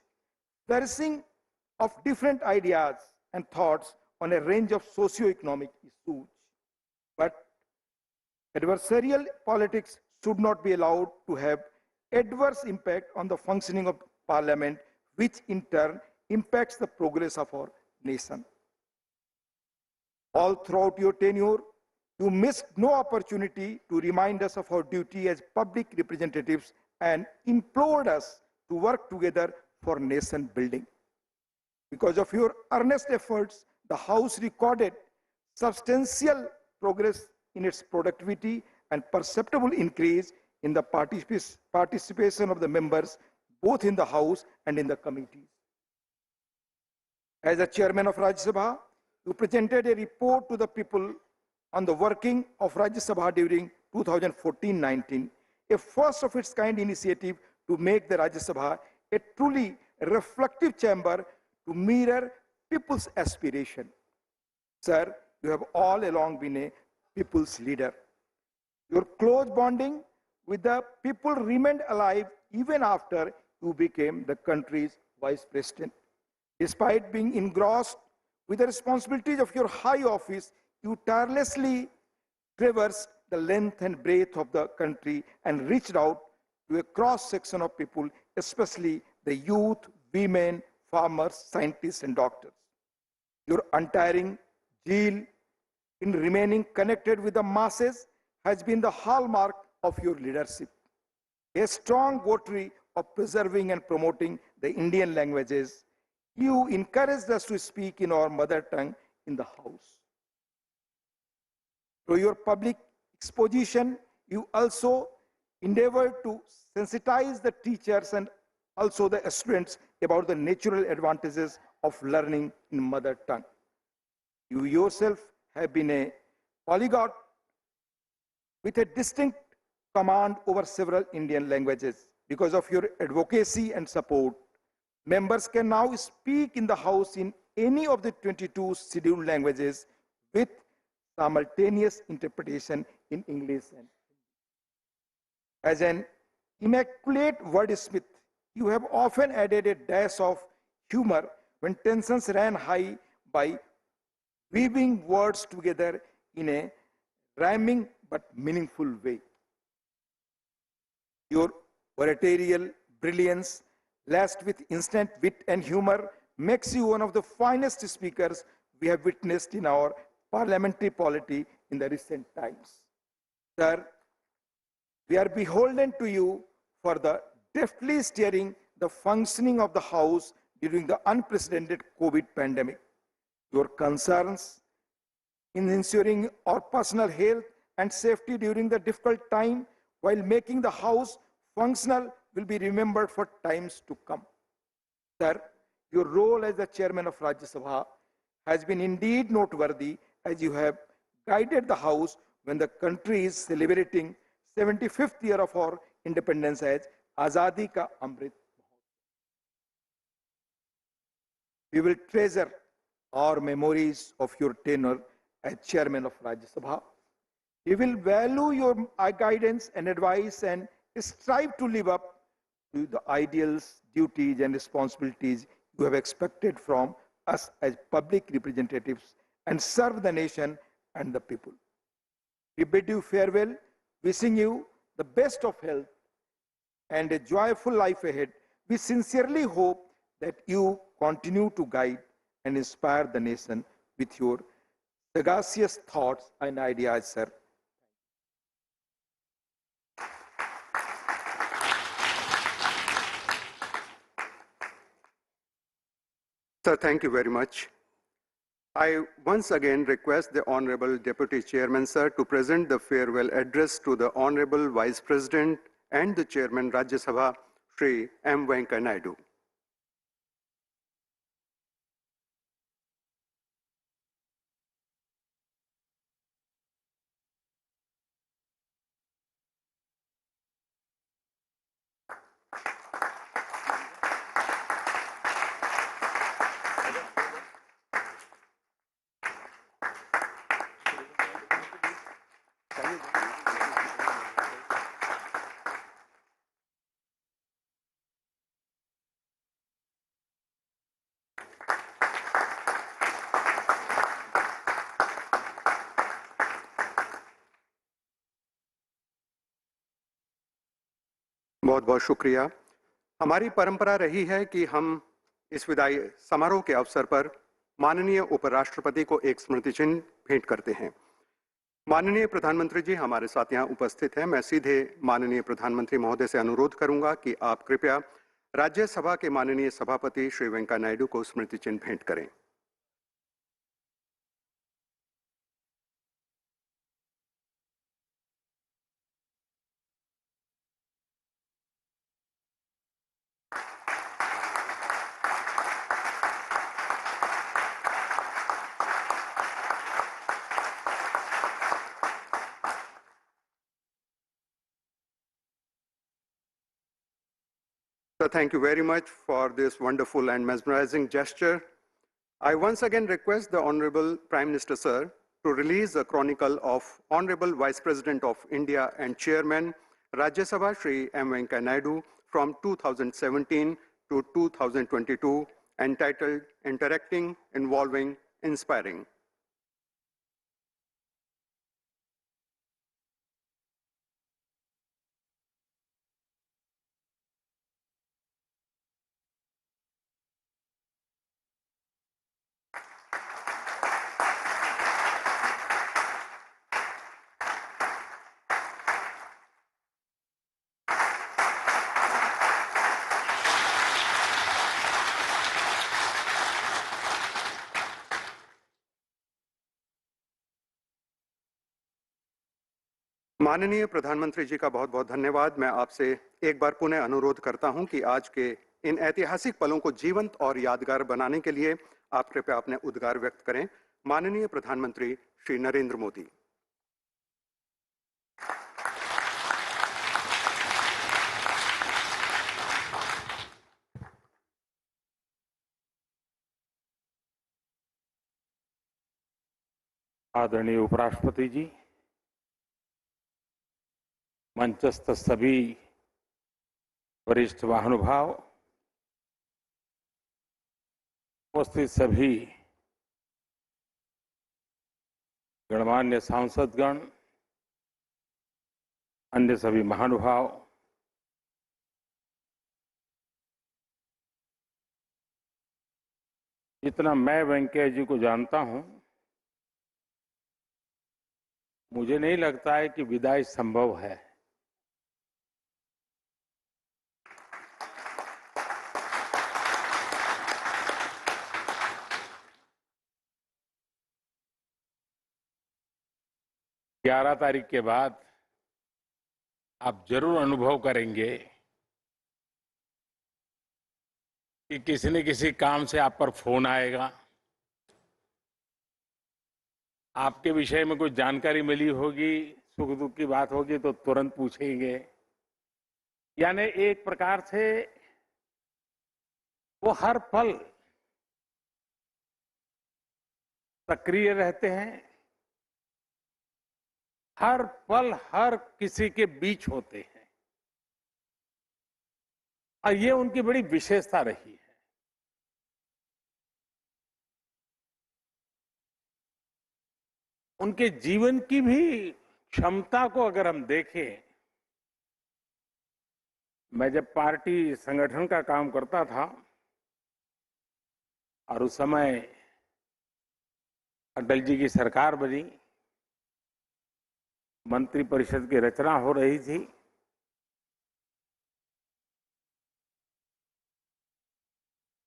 [SPEAKER 6] flourishing of different ideas and thoughts on a range of socio-economic issues. But adversarial politics should not be allowed to have adverse impact on the functioning of Parliament, which in turn impacts the progress of our nation. All throughout your tenure, you missed no opportunity to remind us of our duty as public representatives and implored us to work together for nation building. Because of your earnest efforts, the House recorded substantial progress in its productivity and perceptible increase in the participation of the members, both in the House and in the committees. As the chairman of Rajya Sabha, you presented a report to the people on the working of Rajya Sabha during 2014-19, a first of its kind initiative to make the Rajya Sabha a truly reflective chamber to mirror people's aspiration. Sir, you have all along been a people's leader. Your close bonding with the people remained alive even after you became the country's vice president. Despite being engrossed with the responsibilities of your high office, you tirelessly traversed the length and breadth of the country and reached out to a cross-section of people, especially the youth, women, farmers, scientists, and doctors. Your untiring zeal in remaining connected with the masses has been the hallmark of your leadership. A strong votary of preserving and promoting the Indian languages, you encouraged us to speak in our mother tongue in the House. Through your public exposition, you also endeavored to sensitize the teachers and also the students about the natural advantages of learning in mother tongue. You yourself have been a polyglot with a distinct command over several Indian languages. Because of your advocacy and support, members can now speak in the House in any of the 22 scheduled languages with simultaneous interpretation in English and Hindi. As an immaculate wordsmith, you have often added a dash of humor when tensions ran high by weaving words together in a rhyming but meaningful way. Your oratorial brilliance, laced with instant wit and humor, makes you one of the finest speakers we have witnessed in our parliamentary polity in the recent times. Sir, we are beholden to you for the deftly steering the functioning of the House during the unprecedented COVID pandemic. Your concerns in ensuring our personal health and safety during the difficult time while making the House functional will be remembered for times to come. Sir, your role as the chairman of Rajya Sabha has been indeed noteworthy, as you have guided the House when the country is celebrating 75th year of our independence as Azadi Ka Amrit. We will treasure our memories of your tenure as chairman of Rajya Sabha. We will value your guidance and advice and strive to live up to the ideals, duties, and responsibilities you have expected from us as public representatives and serve the nation and the people. We bid you farewell, wishing you the best of health and a joyful life ahead. We sincerely hope that you continue to guide and inspire the nation with your sagacious thoughts and ideas, sir.
[SPEAKER 1] Sir, thank you very much. I once again request the Honorable Deputy Chairman, sir, to present the farewell address to the Honorable Vice President and the Chairman Rajya Sabha, Shri M. Venkaiah Nadu. बहुत बहुत शुक्रिया। हमारी परंपरा रही है कि हम इस विदाई समारोह के अवसर पर माननीय उपराष्ट्रपति को एक स्मृति चिन्ह भेंट करते हैं। माननीय प्रधानमंत्री जी हमारे साथ यहाँ उपस्थित हैं। मैं सीधे माननीय प्रधानमंत्री महोदय से अनुरोध करूंगा कि आप कृपया राज्यसभा के माननीय सभापति श्री वेंकैया नायडू को स्मृति चिन्ह भेंट करें। So thank you very much for this wonderful and mesmerizing gesture. I once again request the Honorable Prime Minister, sir, to release a chronicle of Honorable Vice President of India and Chairman Rajya Sabha Shri M. Venkaiah Naidu from 2017 to 2022 entitled Interacting, Involving, Inspiring. माननीय प्रधानमंत्री जी का बहुत बहुत धन्यवाद। मैं आपसे एक बार पुनः अनुरोध करता हूं कि आज के इन ऐतिहासिक पलों को जीवंत और यादगार बनाने के लिए आप कृपया अपने उद्गार व्यक्त करें। माननीय प्रधानमंत्री श्री नरेंद्र मोदी।
[SPEAKER 7] आदरणीय उपराष्ट्रपति जी, मंचस्थ सभी वरिष्ठ महानुभाव, उपस्थित सभी गणमान्य सांसदगण, अन्य सभी महानुभाव, जितना मैं वेंकैया जी को जानता हूं, मुझे नहीं लगता है कि विदाई संभव है। ग्यारह तारीख के बाद आप जरूर अनुभव करेंगे कि किसी न किसी काम से आप पर फोन आएगा, आपके विषय में कुछ जानकारी मिली होगी, सुख दुख की बात होगी तो तुरंत पूछेंगे। यानी एक प्रकार से वो हर पल सक्रिय रहते हैं, हर पल हर किसी के बीच होते हैं, और ये उनकी बड़ी विशेषता रही है। उनके जीवन की भी क्षमता को अगर हम देखें, मैं जब पार्टी संगठन का काम करता था और उस समय अटल जी की सरकार बनी, मंत्रिपरिषद की रचना हो रही थी,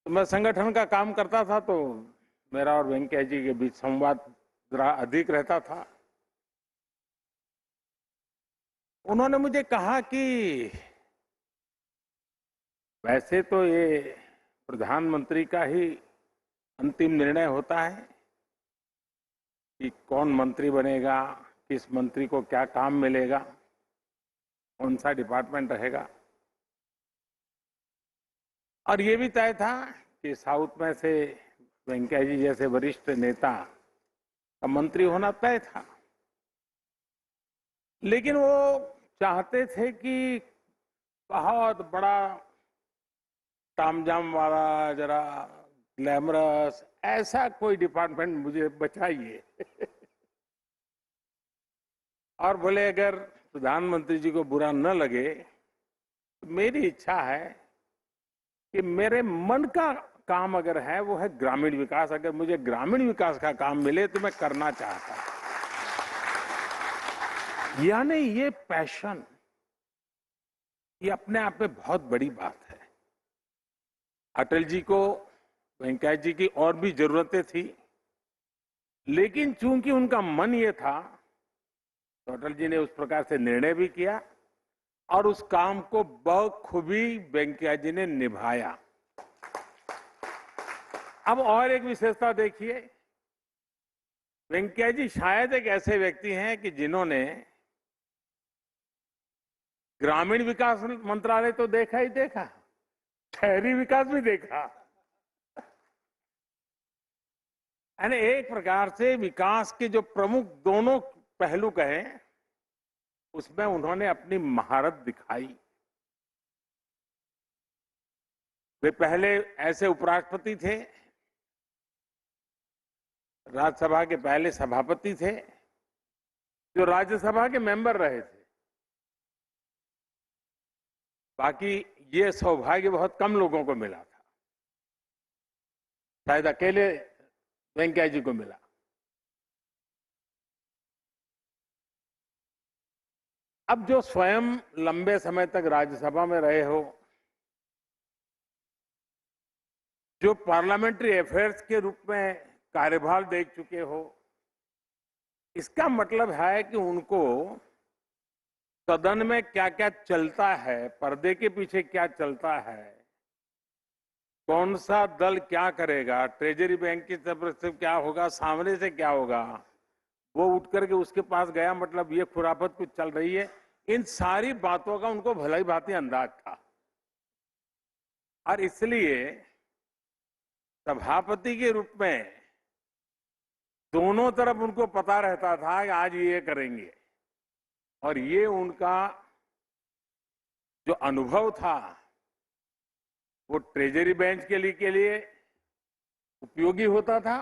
[SPEAKER 7] तो मैं संगठन का काम करता था, तो मेरा और वेंकैया जी के बीच संवाद जरा अधिक रहता था। उन्होंने मुझे कहा कि वैसे तो ये प्रधानमंत्री का ही अंतिम निर्णय होता है कि कौन मंत्री बनेगा, किस मंत्री को क्या काम मिलेगा, कौन सा डिपार्टमेंट रहेगा, और ये भी तय था कि साउथ में से वेंकैया जी जैसे वरिष्ठ नेता का मंत्री होना तय था। लेकिन वो चाहते थे कि बहुत बड़ा तामझाम वाला, जरा ग्लैमरस ऐसा कोई डिपार्टमेंट मुझे बचाइए। और बोले अगर प्रधानमंत्री जी को बुरा न लगे तो मेरी इच्छा है कि मेरे मन का काम अगर है वो है ग्रामीण विकास, अगर मुझे ग्रामीण विकास का काम मिले तो मैं करना चाहता हूं। यानी ये पैशन, ये अपने आप में बहुत बड़ी बात है। अटल जी को वेंकैया जी की और भी जरूरतें थी, लेकिन चूंकि उनका मन ये था तो अटल जी ने उस प्रकार से निर्णय भी किया और उस काम को बखूबी वेंकैया जी ने निभाया। अब और एक विशेषता देखिए, वेंकैया जी शायद एक ऐसे व्यक्ति हैं कि जिन्होंने ग्रामीण विकास मंत्रालय तो देखा ही देखा, शहरी विकास भी देखा। यानी एक प्रकार से विकास के जो प्रमुख दोनों पहलू कहें, उसमें उन्होंने अपनी महारत दिखाई। वे पहले ऐसे उपराष्ट्रपति थे, राज्यसभा के पहले सभापति थे, जो राज्यसभा के मेंबर रहे थे। बाकी ये सौभाग्य बहुत कम लोगों को मिला था, शायद अकेले वेंकैया जी को मिला। अब जो स्वयं लंबे समय तक राज्यसभा में रहे हो, जो पार्लियामेंट्री अफेयर्स के रूप में कार्यभार देख चुके हो, इसका मतलब है कि उनको सदन में क्या क्या चलता है, पर्दे के पीछे क्या चलता है, कौन सा दल क्या करेगा, ट्रेजरी बैंक की तरफ से क्या होगा, सामने से क्या होगा, वो उठ करके उसके पास गया, मतलब ये खुराफत कुछ चल रही है, इन सारी बातों का उनको भलाई भांति अंदाज था। और इसलिए सभापति के रूप में दोनों तरफ उनको पता रहता था कि आज ये करेंगे, और ये उनका जो अनुभव था वो ट्रेजरी बेंच के लिए उपयोगी होता था,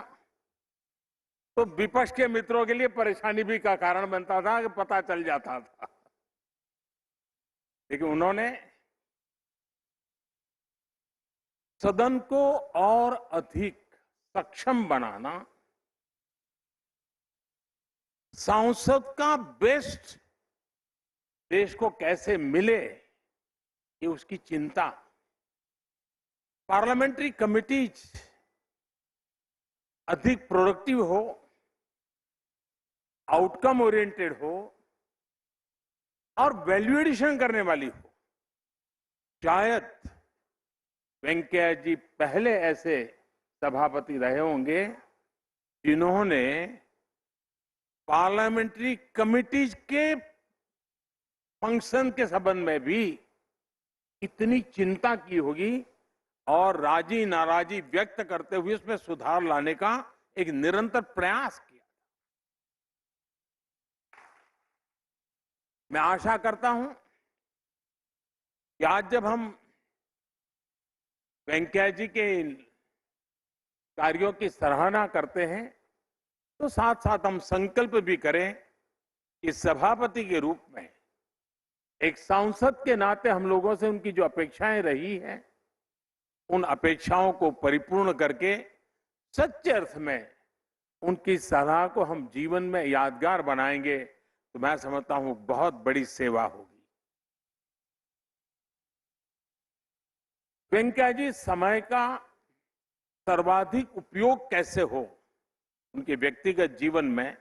[SPEAKER 7] तो विपक्ष के मित्रों के लिए परेशानी भी का कारण बनता था कि पता चल जाता था। लेकिन उन्होंने सदन को और अधिक सक्षम बनाना, सांसद का बेस्ट देश को कैसे मिले, ये उसकी चिंता। पार्लियामेंट्री कमिटीज अधिक प्रोडक्टिव हो, आउटकम ओरिएंटेड हो और वैल्यू एडिशन करने वाली हो। शायद वेंकैया जी पहले ऐसे सभापति रहे होंगे जिन्होंने पार्लियामेंट्री कमिटीज के फंक्शन के संबंध में भी इतनी चिंता की होगी और राजी नाराजी व्यक्त करते हुए उसमें सुधार लाने का एक निरंतर प्रयास किया। मैं आशा करता हूं कि आज जब हम वेंकैया जी के कार्यों की सराहना करते हैं तो साथ साथ हम संकल्प भी करें कि सभापति के रूप में एक सांसद के नाते हम लोगों से उनकी जो अपेक्षाएं रही हैं, उन अपेक्षाओं को परिपूर्ण करके सच्चे अर्थ में उनकी सलाह को हम जीवन में यादगार बनाएंगे, तो मैं समझता हूं बहुत बड़ी सेवा होगी। वेंकैया जी समय का सर्वाधिक उपयोग कैसे हो उनके व्यक्तिगत जीवन में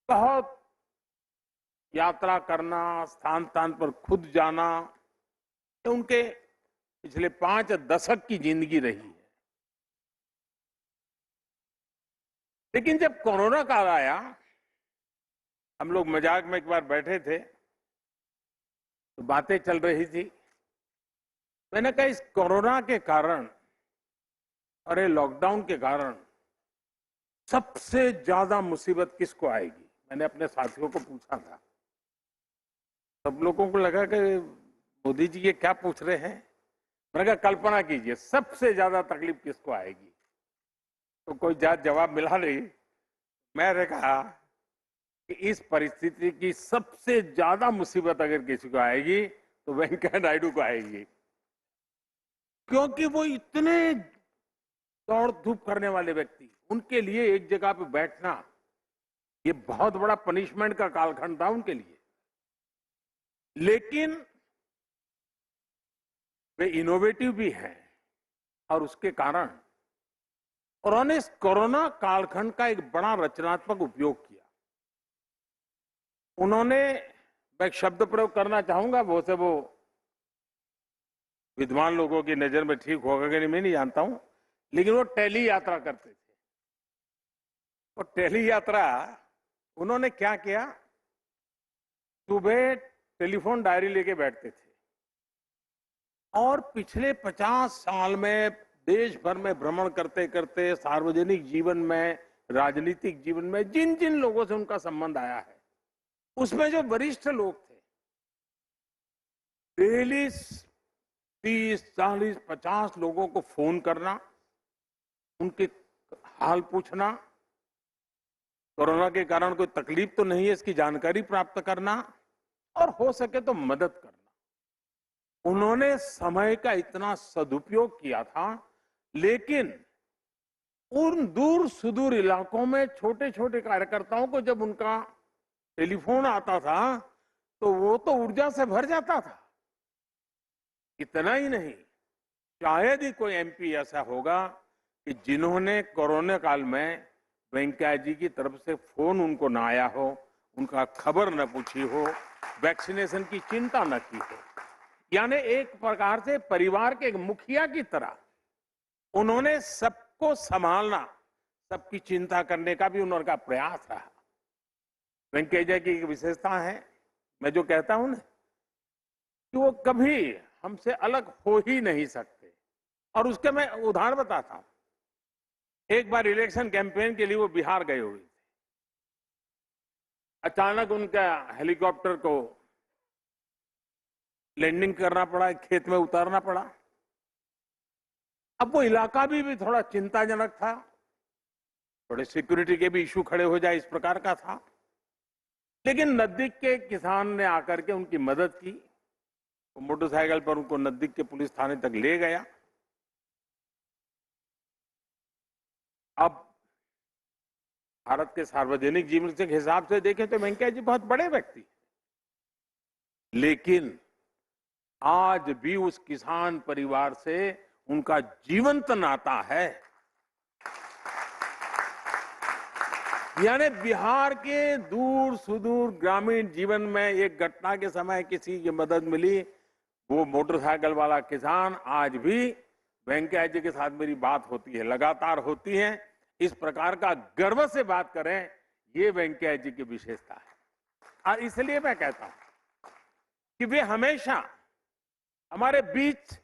[SPEAKER 7] बहुत यात्रा करना, स्थान स्थान पर खुद जाना, ये उनके पिछले 5 दशक की जिंदगी रही है। लेकिन जब कोरोना काल आया, हम लोग मजाक में एक बार बैठे थे तो बातें चल रही थी। मैंने कहा इस कोरोना के कारण और ये लॉकडाउन के कारण सबसे ज्यादा मुसीबत किसको आएगी? मैंने अपने साथियों को पूछा था। सब लोगों को लगा कि मोदी जी ये क्या पूछ रहे हैं। मैंने कहा कल्पना कीजिए सबसे ज्यादा तकलीफ किसको आएगी? तो कोई जवाब मिला नहीं। मैंने कहा कि इस परिस्थिति की सबसे ज्यादा मुसीबत अगर किसी को आएगी तो वेंकैया नायडू को आएगी, क्योंकि वो इतने दौड़ धूप करने वाले व्यक्ति, उनके लिए एक जगह पे बैठना ये बहुत बड़ा पनिशमेंट का कालखंड था उनके लिए। लेकिन वे इनोवेटिव भी हैं और उसके कारण उन्होंने इस कोरोना कालखंड का एक बड़ा रचनात्मक उपयोग किया। उन्होंने, मैं एक शब्द प्रयोग करना चाहूंगा, वो विद्वान लोगों की नजर में ठीक होगा कि नहीं मैं नहीं जानता हूं, लेकिन वो टेली यात्रा करते थे। वो टेली यात्रा उन्होंने क्या किया, सुबह टेलीफोन डायरी लेके बैठते थे और पिछले 50 साल में देश भर में भ्रमण करते करते सार्वजनिक जीवन में, राजनीतिक जीवन में जिन जिन लोगों से उनका संबंध आया है, उसमें जो वरिष्ठ लोग थे, डेली 30, 40, 50 लोगों को फोन करना, उनके हाल पूछना, कोरोना के कारण कोई तकलीफ तो नहीं है इसकी जानकारी प्राप्त करना और हो सके तो मदद करना। उन्होंने समय का इतना सदुपयोग किया था, लेकिन उन दूर सुदूर इलाकों में छोटे छोटे कार्यकर्ताओं को जब उनका टेलीफोन आता था तो वो तो ऊर्जा से भर जाता था। इतना ही नहीं, शायद ही कोई एमपी ऐसा होगा कि जिन्होंने कोरोना काल में वेंकैया जी की तरफ से फोन उनको ना आया हो, उनका खबर न पूछी हो, वैक्सीनेशन की चिंता न की हो। यानी एक प्रकार से परिवार के एक मुखिया की तरह उन्होंने सबको संभालना, सबकी चिंता करने का भी उनका प्रयास रहा। वेंकैया जी की एक विशेषता है, मैं जो कहता हूं ना कि वो कभी हमसे अलग हो ही नहीं सकते। और उसके मैं उदाहरण बताता हूं। एक बार इलेक्शन कैंपेन के लिए वो बिहार गए हुए थे। अचानक उनका हेलीकॉप्टर को लैंडिंग करना पड़ा, खेत में उतारना पड़ा। अब वो इलाका भी थोड़ा चिंताजनक था, थोड़े सिक्योरिटी के भी इश्यू खड़े हो जाए इस प्रकार का था। लेकिन नजदीक के किसान ने आकर के उनकी मदद की। वो मोटरसाइकिल पर उनको नजदीक के पुलिस थाने तक ले गया। अब भारत के सार्वजनिक जीवन के हिसाब से देखें तो वेंकैया जी बहुत बड़े व्यक्ति, लेकिन आज भी उस किसान परिवार से उनका जीवंत नाता है। यानी बिहार के दूर सुदूर ग्रामीण जीवन में एक घटना के समय किसी की मदद मिली, वो मोटरसाइकिल वाला किसान आज भी वेंकैया जी के साथ मेरी बात होती है, लगातार होती है। इस प्रकार का गर्व से बात करें, ये वेंकैया जी की विशेषता है। और इसलिए मैं कहता हूं कि वे हमेशा हमारे बीच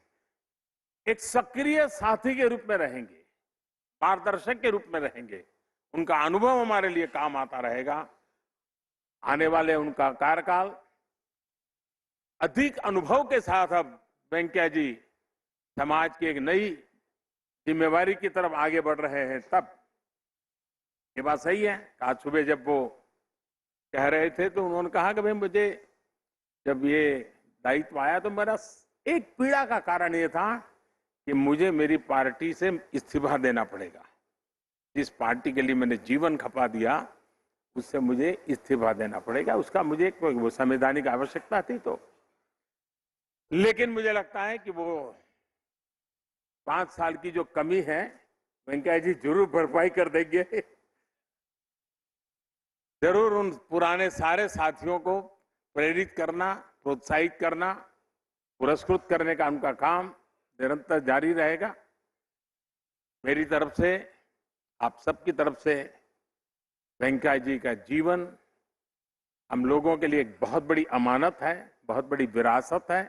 [SPEAKER 7] एक सक्रिय साथी के रूप में रहेंगे, मार्गदर्शक के रूप में रहेंगे। उनका अनुभव हमारे लिए काम आता रहेगा। आने वाले उनका कार्यकाल अधिक अनुभव के साथ अब वेंकैया जी समाज की एक नई जिम्मेवारी की तरफ आगे बढ़ रहे हैं, तब ये बात सही है। आज सुबह जब वो कह रहे थे तो उन्होंने कहा कि भाई मुझे जब ये दायित्व आया तो मेरा एक पीड़ा का कारण ये था कि मुझे मेरी पार्टी से इस्तीफा देना पड़ेगा। जिस पार्टी के लिए मैंने जीवन खपा दिया उससे मुझे इस्तीफा देना पड़ेगा, उसका मुझे कोई वो संवैधानिक आवश्यकता थी। तो लेकिन मुझे लगता है कि वो 5 साल की जो कमी है वेंकैया जी जरूर भरपाई कर देंगे। जरूर उन पुराने सारे साथियों को प्रेरित करना, प्रोत्साहित करना, पुरस्कृत करने का उनका काम निरंतर जारी रहेगा। मेरी तरफ से, आप सबकी तरफ से वेंकैया जी का जीवन हम लोगों के लिए एक बहुत बड़ी अमानत है, बहुत बड़ी विरासत है।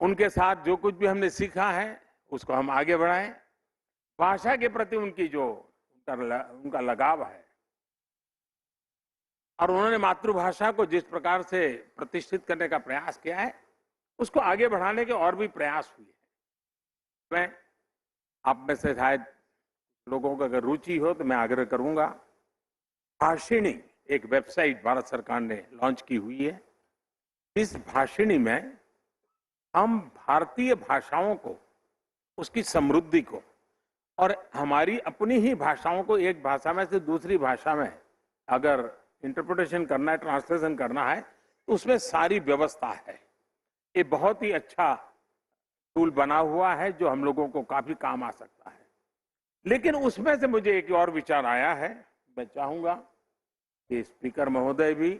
[SPEAKER 7] उनके साथ जो कुछ भी हमने सीखा है उसको हम आगे बढ़ाएं। भाषा के प्रति उनकी जो उनका लगाव है और उन्होंने मातृभाषा को जिस प्रकार से प्रतिष्ठित करने का प्रयास किया है उसको आगे बढ़ाने के और भी प्रयास हुए हैं। मैं आप में से शायद लोगों को अगर रुचि हो तो मैं आग्रह करूंगा, भाषिणी एक वेबसाइट भारत सरकार ने लॉन्च की हुई है। इस भाषिणी में हम भारतीय भाषाओं को, उसकी समृद्धि को और हमारी अपनी ही भाषाओं को एक भाषा में से दूसरी भाषा में अगर इंटरप्रिटेशन करना है, ट्रांसलेशन करना है तो उसमें सारी व्यवस्था है। ये बहुत ही अच्छा टूल बना हुआ है जो हम लोगों को काफी काम आ सकता है। लेकिन उसमें से मुझे एक और विचार आया है। मैं चाहूंगा कि स्पीकर महोदय भी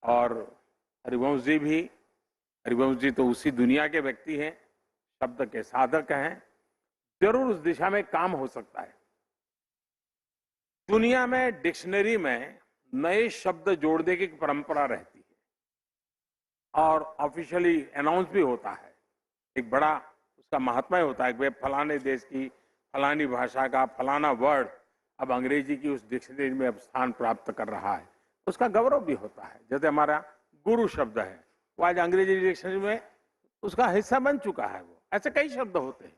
[SPEAKER 7] और हरिवंश जी भी, हरिवंश जी तो उसी दुनिया के व्यक्ति हैं, शब्द के साधक हैं, जरूर उस दिशा में काम हो सकता है। दुनिया में डिक्शनरी में नए शब्द जोड़ने की परंपरा रहती है और ऑफिशियली अनाउंस भी होता है। एक बड़ा उसका महात्मा होता है कि फलाने देश की फलानी भाषा का फलाना वर्ड अब अंग्रेजी की उस डिक्शनरी में अब स्थान प्राप्त कर रहा है, उसका गौरव भी होता है। जैसे हमारा गुरु शब्द है वो आज अंग्रेजी डिक्शनरी में उसका हिस्सा बन चुका है। वो ऐसे कई शब्द होते हैं।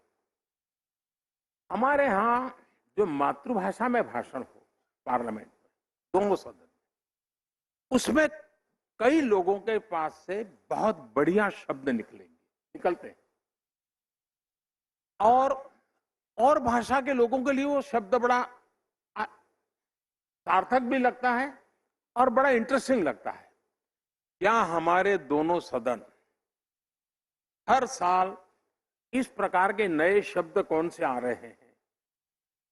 [SPEAKER 7] हमारे यहाँ जो मातृभाषा में भाषण हो पार्लियामेंट में, दोनों सदन, उसमें कई लोगों के पास से बहुत बढ़िया शब्द निकलते हैं और भाषा के लोगों के लिए वो शब्द बड़ा सार्थक भी लगता है और बड़ा इंटरेस्टिंग लगता है। क्या हमारे दोनों सदन हर साल इस प्रकार के नए शब्द कौन से आ रहे हैं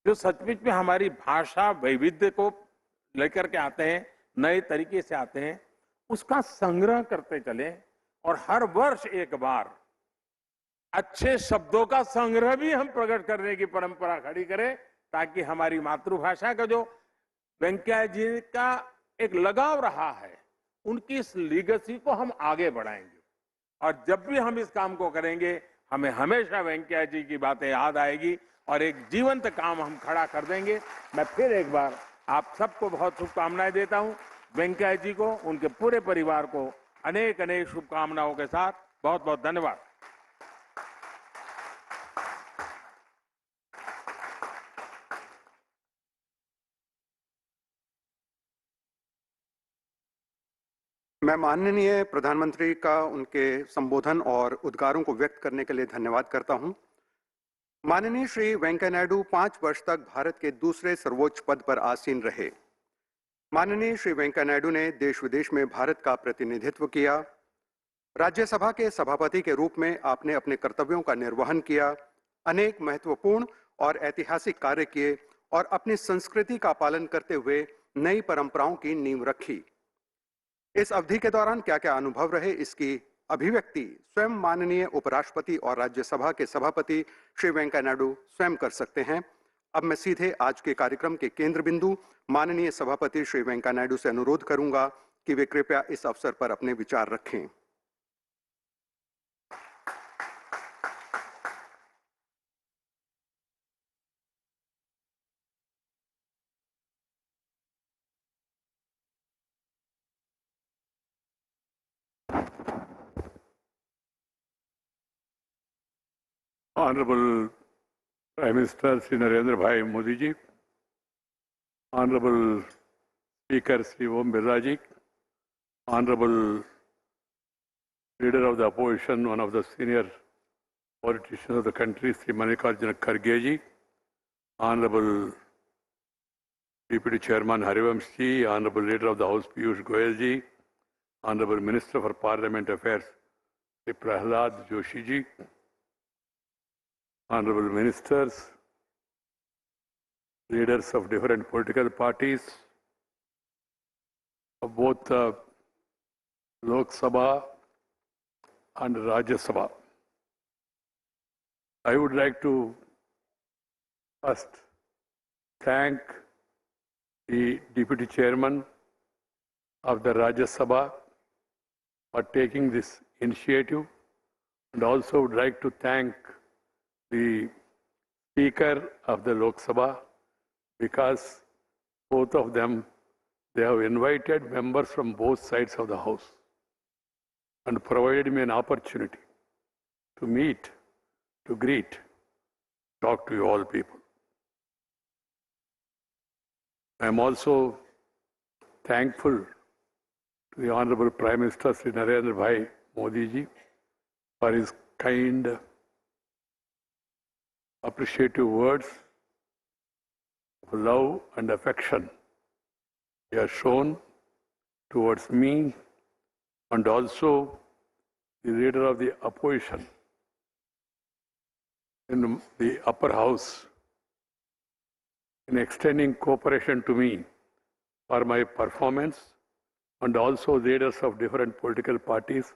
[SPEAKER 7] जो सचमुच में हमारी भाषा वैविध्य को लेकर के आते हैं, नए तरीके से आते हैं, उसका संग्रह करते चले और हर वर्ष एक बार अच्छे शब्दों का संग्रह भी हम प्रकट करने की परंपरा खड़ी करें, ताकि हमारी मातृभाषा का जो वेंकैया जी का एक लगाव रहा है उनकी इस लीगेसी को हम आगे बढ़ाएंगे। और जब भी हम इस काम को करेंगे हमें हमेशा वेंकैया जी की बातें याद आएगी और एक जीवंत काम हम खड़ा कर देंगे। मैं फिर एक बार आप सबको बहुत शुभकामनाएं देता हूं। वेंकैया जी को, उनके पूरे परिवार को अनेक अनेक शुभकामनाओं के साथ बहुत बहुत धन्यवाद।
[SPEAKER 1] मैं माननीय प्रधानमंत्री का उनके संबोधन और उद्गारों को व्यक्त करने के लिए धन्यवाद करता हूं। माननीय श्री वेंकैया नायडू 5 वर्ष तक भारत के दूसरे सर्वोच्च पद पर आसीन रहे। माननीय श्री वेंकैया नायडू ने देश विदेश में भारत का प्रतिनिधित्व किया। राज्यसभा के सभापति के रूप में आपने अपने कर्तव्यों का निर्वहन किया, अनेक महत्वपूर्ण और ऐतिहासिक कार्य किए और अपनी संस्कृति का पालन करते हुए नई परंपराओं की नींव रखी। इस अवधि के दौरान क्या क्या अनुभव रहे, इसकी अभिव्यक्ति स्वयं माननीय उपराष्ट्रपति और राज्यसभा के सभापति श्री वेंकैया नायडू स्वयं कर सकते हैं। अब मैं सीधे आज के कार्यक्रम के केंद्र बिंदु माननीय सभापति श्री वेंकैया नायडू से अनुरोध करूंगा कि वे कृपया इस अवसर पर अपने विचार रखें।
[SPEAKER 8] Honorable Prime Minister Shri Narendra Bhai Modi ji, Honorable Speaker Sri Om Birla Ji, Honorable Leader of the Opposition, one of the senior politicians of the country, Sri Mallikarjuna Kharge Ji, Honorable Deputy Chairman Harivansh Ji, Honorable Leader of the House Piyush Goyal Ji, Honorable Minister for Parliament Affairs Sri Prahlad Joshi Ji, Honorable Ministers, leaders of different political parties of both the Lok Sabha and Rajya Sabha. I would like to first thank the Deputy Chairman of the Rajya Sabha for taking this initiative, and also would like to thank the Speaker of the Lok Sabha, because both of them, they have invited members from both sides of the House and provided me an opportunity to meet, to greet, talk to you all people. I am also thankful to the Honorable Prime Minister Sri Narendra Bhai Modi Ji for his kind, appreciative words of love and affection he has shown towards me, and also the leader of the opposition in the upper house in extending cooperation to me for my performance, and also leaders of different political parties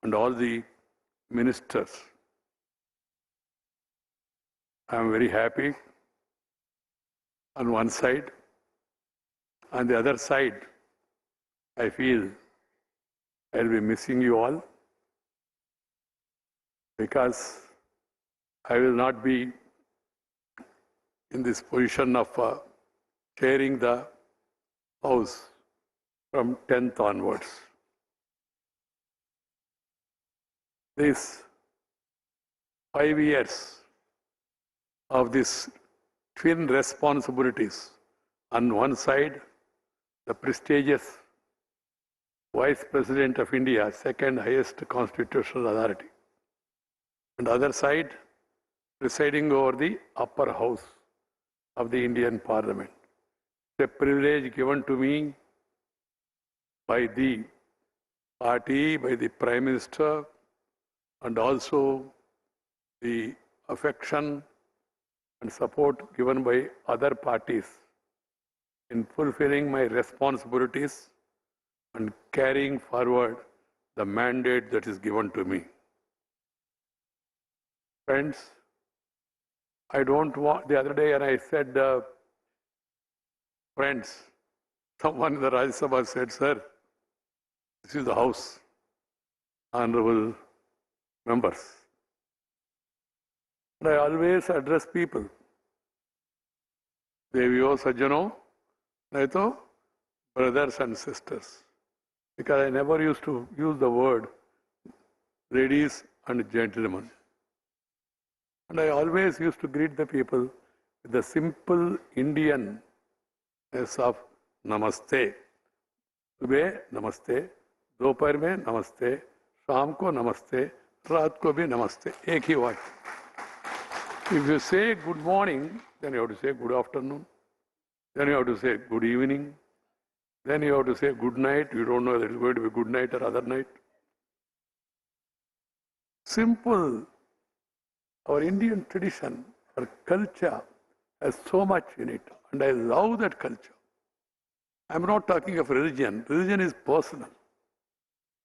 [SPEAKER 8] and all the ministers. I am very happy on one side. On the other side, I feel I'll be missing you all, because I will not be in this position of chairing the House from 10th onwards. These 5 years of these twin responsibilities, on one side, the prestigious Vice President of India, second highest constitutional authority, and other side, presiding over the upper house of the Indian Parliament. It's a privilege given to me by the party, by the Prime Minister, and also the affection and support given by other parties in fulfilling my responsibilities and carrying forward the mandate that is given to me. Friends, I don't want, the other day, and I said, friends, someone in the Rajya Sabha said, sir, this is the House, honorable members. And I always address people. Deviyo Sajjano, naito brothers and sisters. Because I never used to use the word ladies and gentlemen. And I always used to greet the people with the simple Indianness of Namaste. सुबह नमस्ते, दोपहर में नमस्ते, शाम को नमस्ते, रात को भी नमस्ते, एक ही वाक्य. If you say good morning, then you have to say good afternoon, then you have to say good evening, then you have to say good night. You don't know whether it's going to be good night or other night. Simple. Our Indian tradition, our culture has so much in it, and I love that culture. I'm not talking of religion. Religion is personal,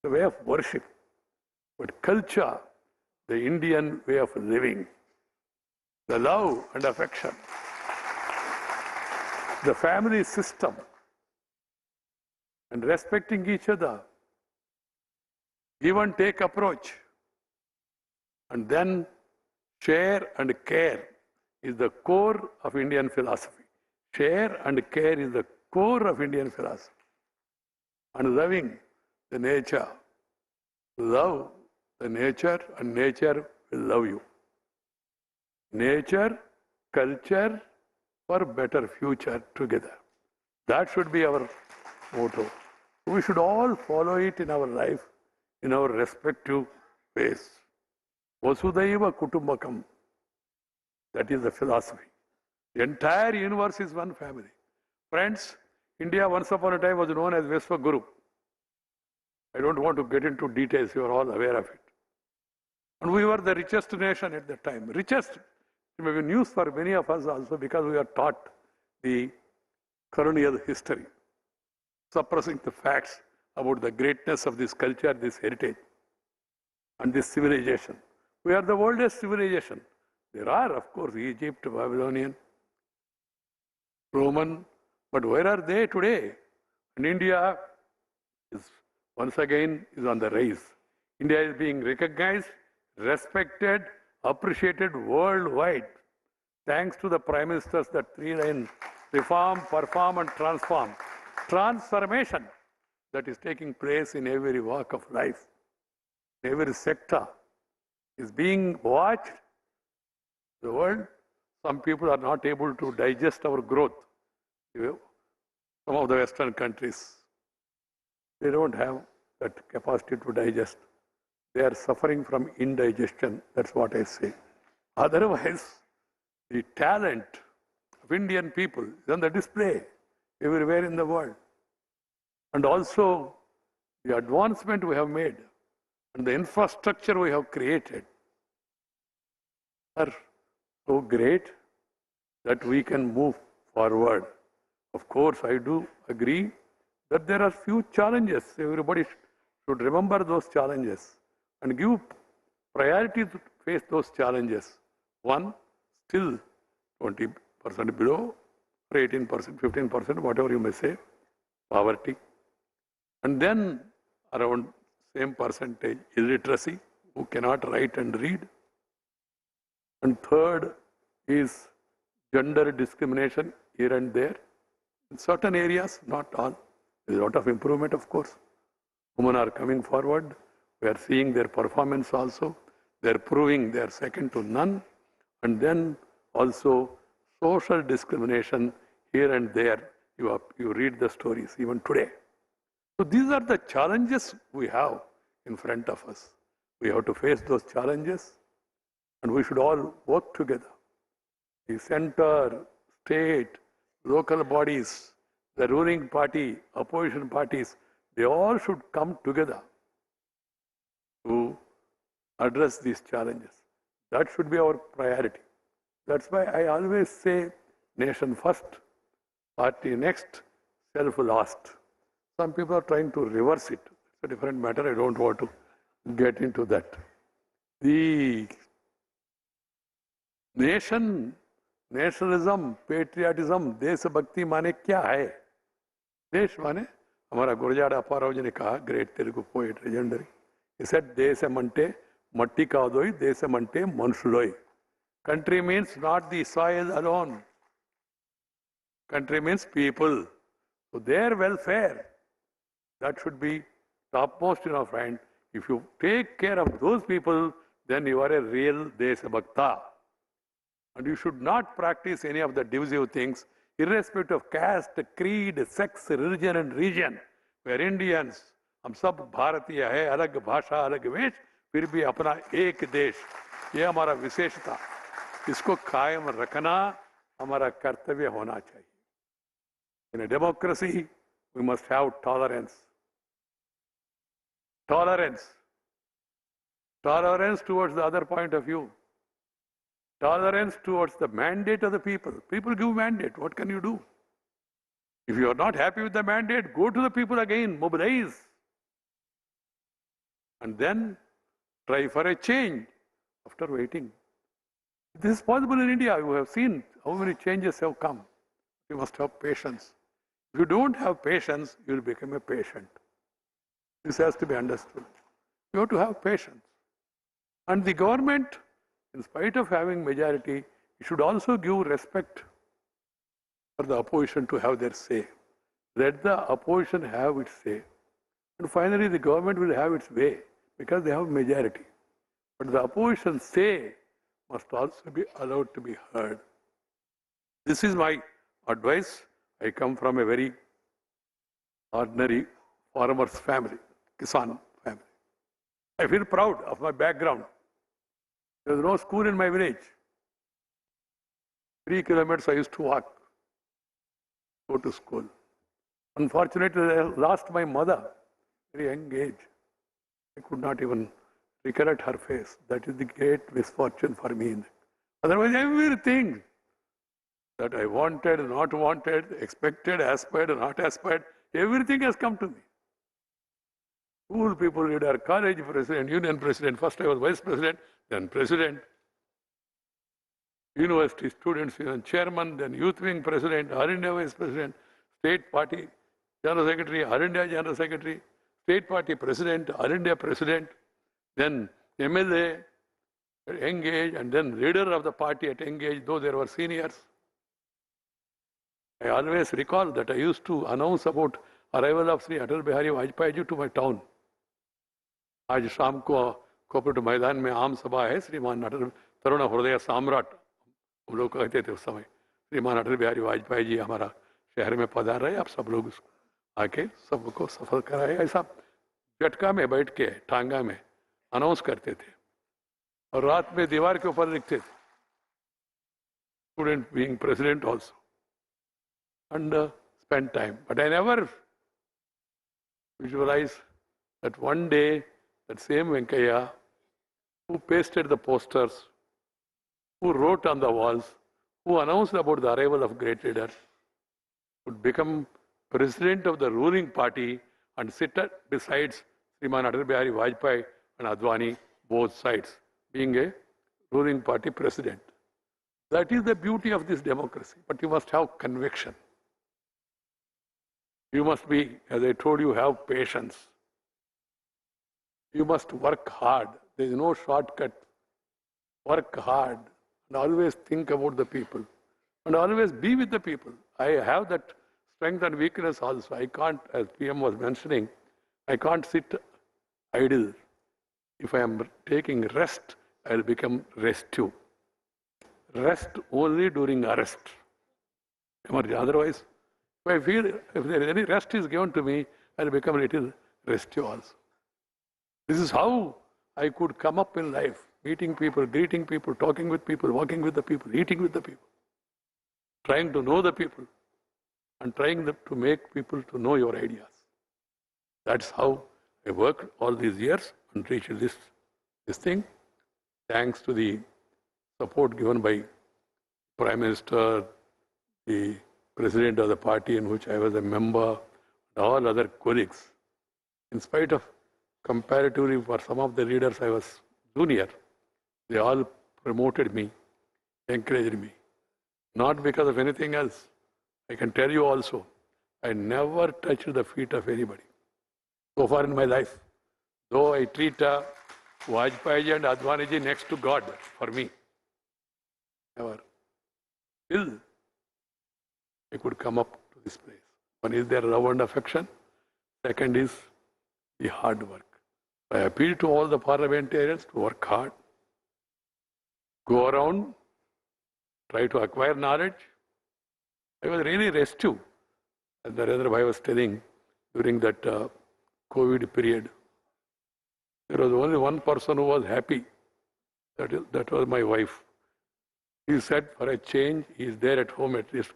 [SPEAKER 8] the way of worship. But culture, the Indian way of living, the love and affection, the family system, and respecting each other, give and take approach, and then share and care is the core of Indian philosophy. Share and care is the core of Indian philosophy. And loving the nature. Love the nature, and nature will love you. Nature, culture for better future together. That should be our motto. We should all follow it in our life, in our respective ways. Vasudhaiva Kutumbakam. That is the philosophy. The entire universe is one family. Friends, India once upon a time was known as Vishwaguru. I don't want to get into details, you are all aware of it. And we were the richest nation at that time. Richest. It may be news for many of us also because we are taught the colonial history, suppressing the facts about the greatness of this culture, this heritage, and this civilization. We are the oldest civilization. There are, of course, Egypt, Babylonian, Roman, but where are they today? And India is once again is on the rise. India is being recognized, respected, appreciated worldwide, thanks to the prime ministers, that three-line reform, perform, and transform. Transformation that is taking place in every walk of life, every sector is being watched. The world, some people are not able to digest our growth. Some of the Western countries, they don't have that capacity to digest. They are suffering from indigestion. That's what I say. Otherwise, the talent of Indian people is on the display everywhere in the world. And also, the advancement we have made and the infrastructure we have created are so great that we can move forward. Of course, I do agree that there are few challenges. Everybody should remember those challenges and give priority to face those challenges. One, still 20% below, or 18%, 15%, whatever you may say, poverty. And then around same percentage, illiteracy, who cannot write and read. And third is gender discrimination here and there. In certain areas, not all. There is a lot of improvement, of course. Women are coming forward. We are seeing their performance also. They are proving they are second to none. And then also social discrimination here and there. You read the stories even today. So these are the challenges we have in front of us. We have to face those challenges and we should all work together. The center, state, local bodies, the ruling party, opposition parties, they all should come together to address these challenges. That should be our priority. That's why I always say nation first, party next, self last. Some people are trying to reverse it. It's a different matter. I don't want to get into that. The nation, nationalism, patriotism, देशभक्ति माने क्या है? देश माने हमारा गुरजाड़ अप्पाराव जी ने कहा, great Telugu poet, legendary. He said, देशमंटे मट्टी कादोई, देशमंटे मनुष्युलोई. Country means not the soil alone. Country means people. So their welfare, that should be topmost in our mind. If you take care of those people, then you are a real Deshabhakta. And you should not practice any of the divisive things, irrespective of caste, creed, sex, religion and region. We are Indians. हम सब भारतीय है, अलग भाषा, अलग वेश, फिर भी अपना एक देश. ये हमारा विशेषता. इसको कायम रखना हमारा कर्तव्य होना चाहिए. In a democracy, we must have tolerance. Tolerance. Tolerance towards the other point of view. Tolerance towards the mandate of the people. People give mandate. What can you do? If you are not happy with the mandate, go to the people again, mobilize. And then try for a change after waiting. This is possible in India. You have seen how many changes have come. You must have patience. If you don't have patience, you will become a patient. This has to be understood. You have to have patience. And the government, in spite of having majority, should also give respect for the opposition to have their say. Let the opposition have its say. And finally, the government will have its way because they have majority. But the opposition say must also be allowed to be heard. This is my advice I come from a very ordinary farmer's family, Kisan family. I feel proud of my background. There was no school in my village. 3 kilometers I used to walk, go to school. Unfortunately, I lost my mother at a very young age. I could not even recollect her face. That is the great misfortune for me. Otherwise, everything that I wanted, not wanted, expected, aspired, not aspired, everything has come to me. School people leader, college president, union president. First I was vice president, then president. University students union chairman, then youth wing president, All India vice president, state party general secretary, All India general secretary, state party president, All India president, then MLA at young age, and then leader of the party at young age, though there were seniors. I always recall that I used to announce about arrival of Sri Atal Bihari Vajpayee ji to my town. आज शाम को cooperative मैदान में आम सभा है, श्रीमान अटल तरुण हृदय सम्राट हम लोग कहते थे उस समय, श्रीमान अटल बिहारी वाजपेयी जी हमारा शहर में पधार रहे, आप सब लोग आके सबको सफल कराए। ऐसा झटका में बैठ के टांगा में अनाउंस करते थे और रात में दीवार के ऊपर लिखते थे, student being president also, and spend time. But I never visualized that one day that same Venkaiah, who pasted the posters, who wrote on the walls, who announced about the arrival of great leaders, would become president of the ruling party and sit beside Sriman Atal Bihari Vajpayee and Advani, both sides, being a ruling party president. That is the beauty of this democracy. But you must have conviction. You must be, as I told you, have patience. You must work hard. There is no shortcut. Work hard and always think about the people and always be with the people. I have that strength and weakness also. I can't, as PM was mentioning, I can't sit idle. If I am taking rest, I will become restive. Rest only during arrest. Otherwise, if I feel if there is any rest is given to me, I will become a little restive also. This is how I could come up in life, meeting people, greeting people, talking with people, walking with the people, eating with the people, trying to know the people and trying to make people to know your ideas. That's how I worked all these years and reached this thing. Thanks to the support given by Prime Minister, the President of the party in which I was a member, and all other colleagues. In spite of comparatively for some of the leaders I was junior, they all promoted me, encouraged me. Not because of anything else. I can tell you also, I never touched the feet of anybody. So far in my life, though I treat Vajpayee and Advaniji next to God for me. Never. Still, I could come up to this place. One is their love and affection. Second is the hard work. I appeal to all the parliamentarians to work hard, go around, try to acquire knowledge. I was really restive, as Narendra Bhai was telling, during that COVID period. There was only one person who was happy. That was my wife. He said, for a change, he is there at home at least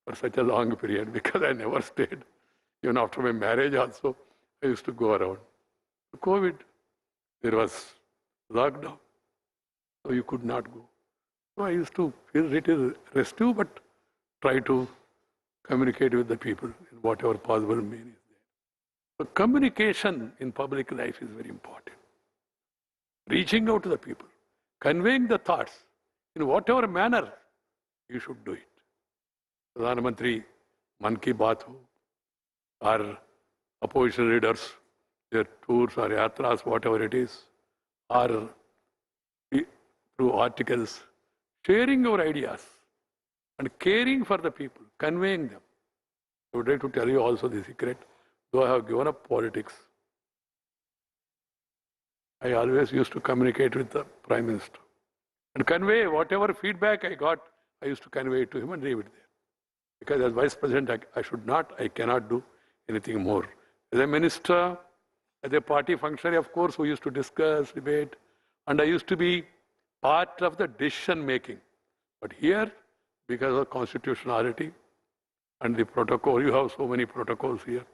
[SPEAKER 8] for such a long period, because I never stayed. Even after my marriage also, I used to go around. COVID, there was lockdown, so you could not go. So I used to feel little restive, but try to communicate with the people in whatever possible means is there. So communication in public life is very important. Reaching out to the people, conveying the thoughts in whatever manner you should do it. Pradhan Mantri, Man Ki Baat ho, or opposition leaders, their tours or yatras, whatever it is, or through articles, sharing your ideas and caring for the people, conveying them. I would like to tell you also the secret. Though I have given up politics, I always used to communicate with the Prime Minister and convey whatever feedback I got, I used to convey it to him and leave it there. Because as Vice President, I cannot do anything more. As a minister, as a party functionary, of course, we used to discuss, debate, and I used to be part of the decision making. But here, because of constitutionality and the protocol, you have so many protocols here.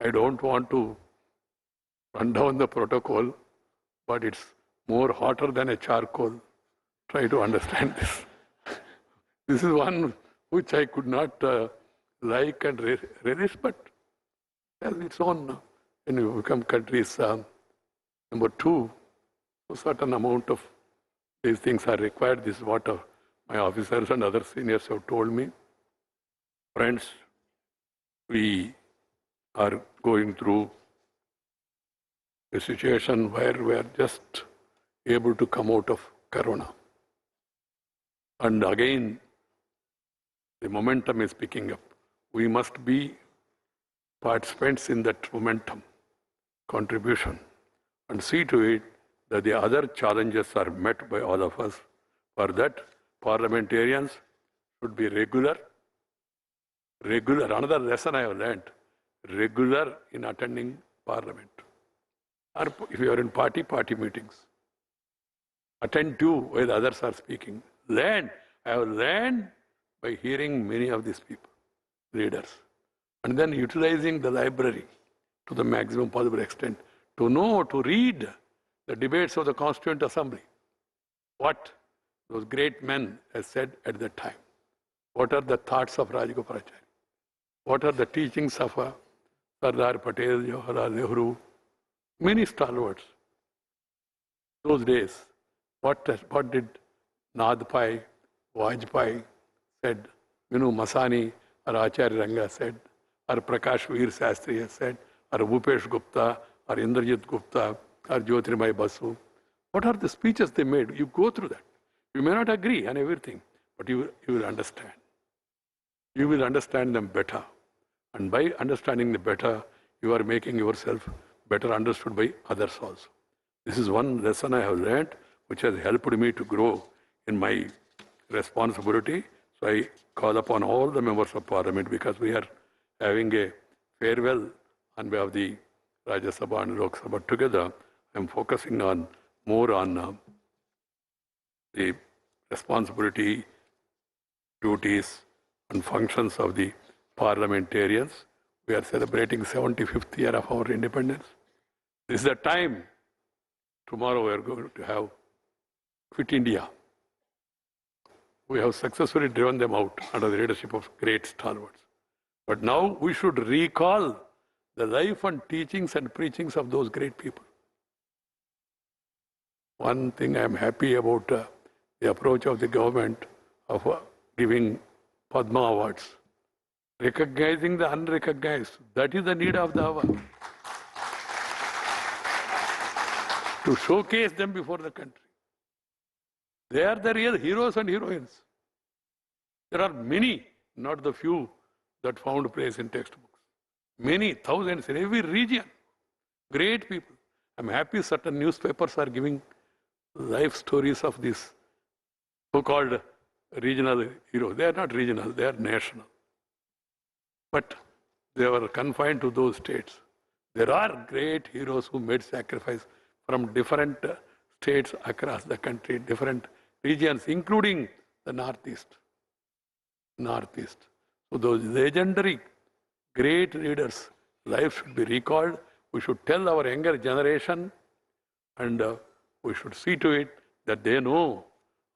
[SPEAKER 8] I don't want to run down the protocol, but it's more hotter than a charcoal. Try to understand this. This is one which I could not like and relish, but has its own. When you become countries number 2, a certain amount of these things are required. This is what my officers and other seniors have told me. Friends, we are going through a situation where we are just able to come out of Corona. And again, the momentum is picking up. We must be participants in that momentum, contribution, and see to it that the other challenges are met by all of us. For that, parliamentarians should be regular. Another lesson I have learned, regular in attending parliament. Or if you are in party meetings, attend to where the others are speaking. Learn. I have learned by hearing many of these people, leaders, and then utilizing the library to the maximum possible extent to know, to read the debates of the Constituent Assembly. What those great men have said at that time. What are the thoughts of Rajagopalachari? What are the teachings of Sardar Patel, Jawaharlal Nehru, many stalwarts. Those days, what did Nadpai, Vajpayee said, Minu Masani or Acharya Ranga said, or Prakash Veer Sastri has said, or Bhupesh Gupta, or Indrajit Gupta, or Jyotirmay Basu. What are the speeches they made? You go through that. You may not agree on everything, but you will understand. You will understand them better. And by understanding them better, you are making yourself better understood by others also. This is one lesson I have learned, which has helped me to grow in my responsibility. So I call upon all the members of Parliament, because we are having a farewell on behalf of the Rajya Sabha and Lok Sabha together. I am focusing more on the responsibility, duties, and functions of the parliamentarians. We are celebrating 75th year of our independence. This is the time. Tomorrow we are going to have Quit India. We have successfully driven them out under the leadership of great stalwarts. But now we should recall the life and teachings and preachings of those great people. One thing I am happy about the approach of the government of giving Padma Awards, recognizing the unrecognized. That is the need of the hour. To showcase them before the country. They are the real heroes and heroines. There are many, not the few, that found place in textbooks. Many, thousands in every region. Great people. I'm happy certain newspapers are giving life stories of these so-called regional heroes. They are not regional, they are national. But they were confined to those states. There are great heroes who made sacrifice from different states across the country, different regions, including the Northeast. So those legendary great leaders' life should be recalled. We should tell our younger generation, and we should see to it that they know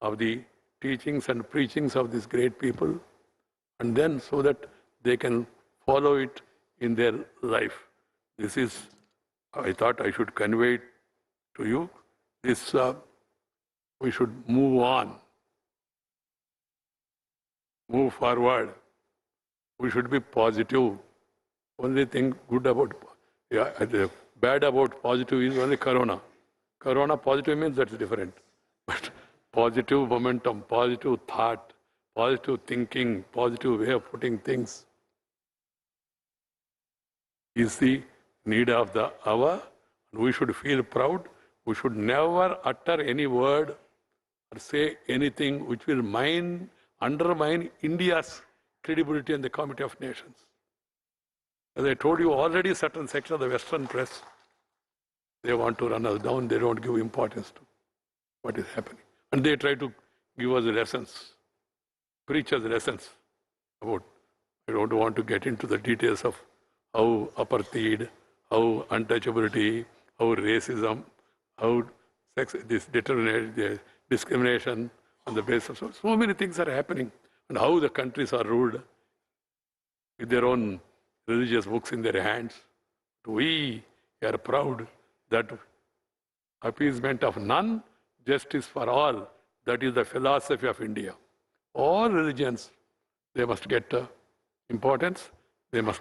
[SPEAKER 8] of the teachings and preachings of these great people, and then so that they can follow it in their life. This is, I thought I should convey it to you. This, we should move on, move forward. We should be positive. Only thing good about, the bad about positive is only Corona. Corona positive means that's different. But positive momentum, positive thought, positive thinking, positive way of putting things is the need of the hour. We should feel proud. We should never utter any word or say anything which will mine undermine India's credibility in the Committee of Nations. As I told you already, certain section of the Western press, they want to run us down. They don't give importance to what is happening. And they try to give us lessons, preach us lessons about, I don't want to get into the details of how apartheid, how untouchability, how racism, how sex, discrimination on the basis of so many things are happening, and how the countries are ruled with their own religious books in their hands. We are proud that appeasement of none, justice for all, that is the philosophy of India. All religions, they must get importance, they must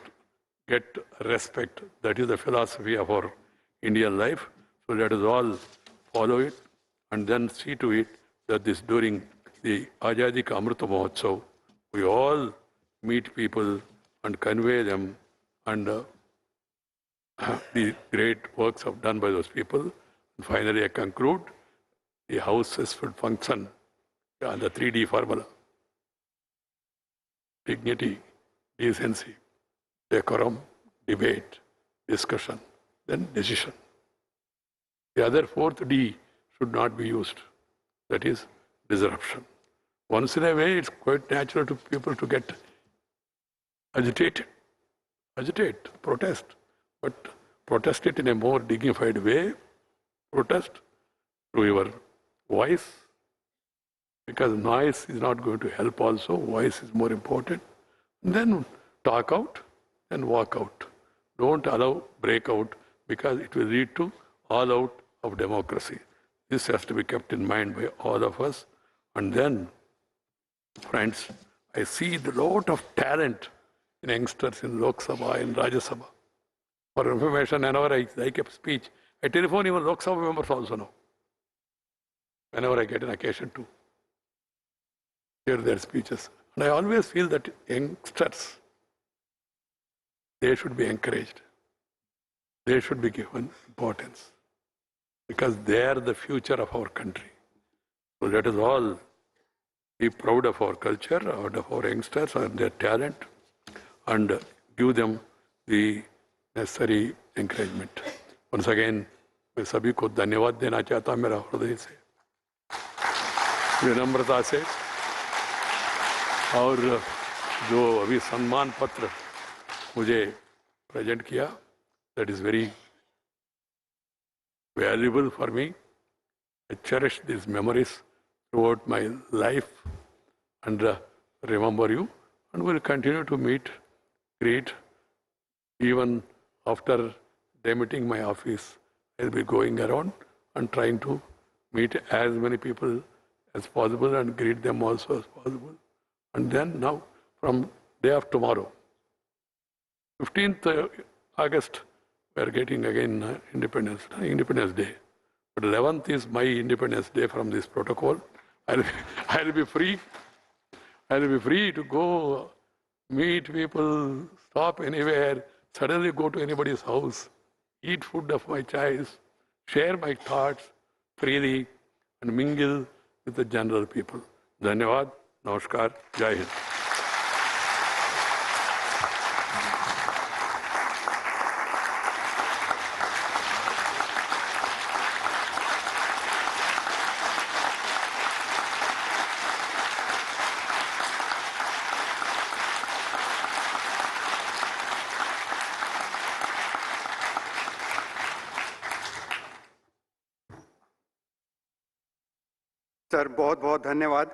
[SPEAKER 8] get respect. That is the philosophy of our Indian life. So let us all follow it and then see to it that this during the Azadi Ka Amrita Mahotsav, we all meet people and convey them and the great works have done by those people. And finally, I conclude, the houses should function on the 3D formula. Dignity, decency, decorum, debate, discussion, then decision. The other fourth D should not be used. That is disruption. Once in a way, it's quite natural to people to get agitated, protest, but protest it in a more dignified way. Protest through your voice, because noise is not going to help also. Voice is more important. And then talk out and walk out. Don't allow breakout, because it will lead to all out of democracy. This has to be kept in mind by all of us. And then, friends, I see a lot of talent in youngsters in Lok Sabha and Rajya Sabha. For information, whenever I like a speech, I telephone even Lok Sabha members also now. Whenever I get an occasion to hear their speeches. And I always feel that youngsters, they should be encouraged. They should be given importance, because they are the future of our country. So let us all be proud of our culture, of our youngsters and their talent, and give them the necessary encouragement. Once again, मैं सभी को धन्यवाद देना चाहता हूँ मेरा हृदय से, विनम्रता से। और जो अभी सम्मान पत्र मुझे प्रेजेंट किया, that is very valuable for me. I cherish these memories throughout my life and remember you, and will continue to meet, greet. Even after demitting my office, I'll be going around and trying to meet as many people as possible and greet them also as possible. And then now, from day of tomorrow, 15th August, we are getting again Independence Day. But 11th is my Independence Day from this protocol. I'll be free. I'll be free to go meet people, stop anywhere, suddenly go to anybody's house, eat food of my choice, share my thoughts freely, and mingle with the general people. Dhanyavad, Namaskar, Jai Hind.
[SPEAKER 1] Sir, बहुत बहुत धन्यवाद।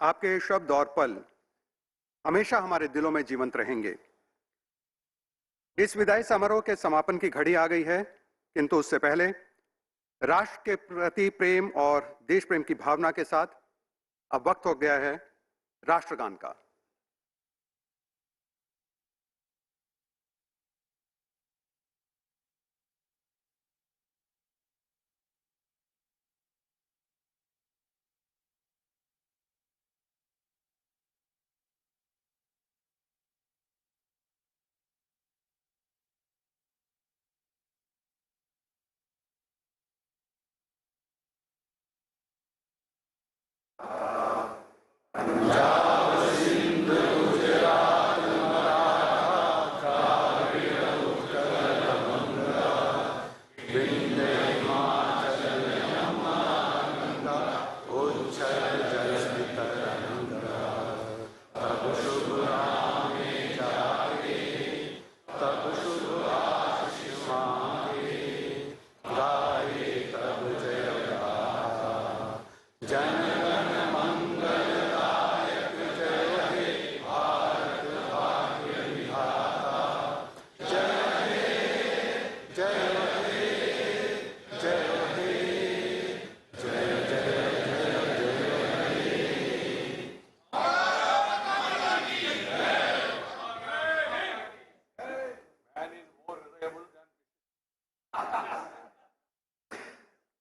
[SPEAKER 1] आपके ये शब्द और पल हमेशा हमारे दिलों में जीवंत रहेंगे। इस विदाई समारोह के समापन की घड़ी आ गई है, किंतु उससे पहले राष्ट्र के प्रति प्रेम और देश प्रेम की भावना के साथ अब वक्त हो गया है राष्ट्रगान का।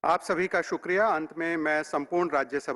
[SPEAKER 1] आप सभी का शुक्रिया। अंत में मैं संपूर्ण राज्यसभा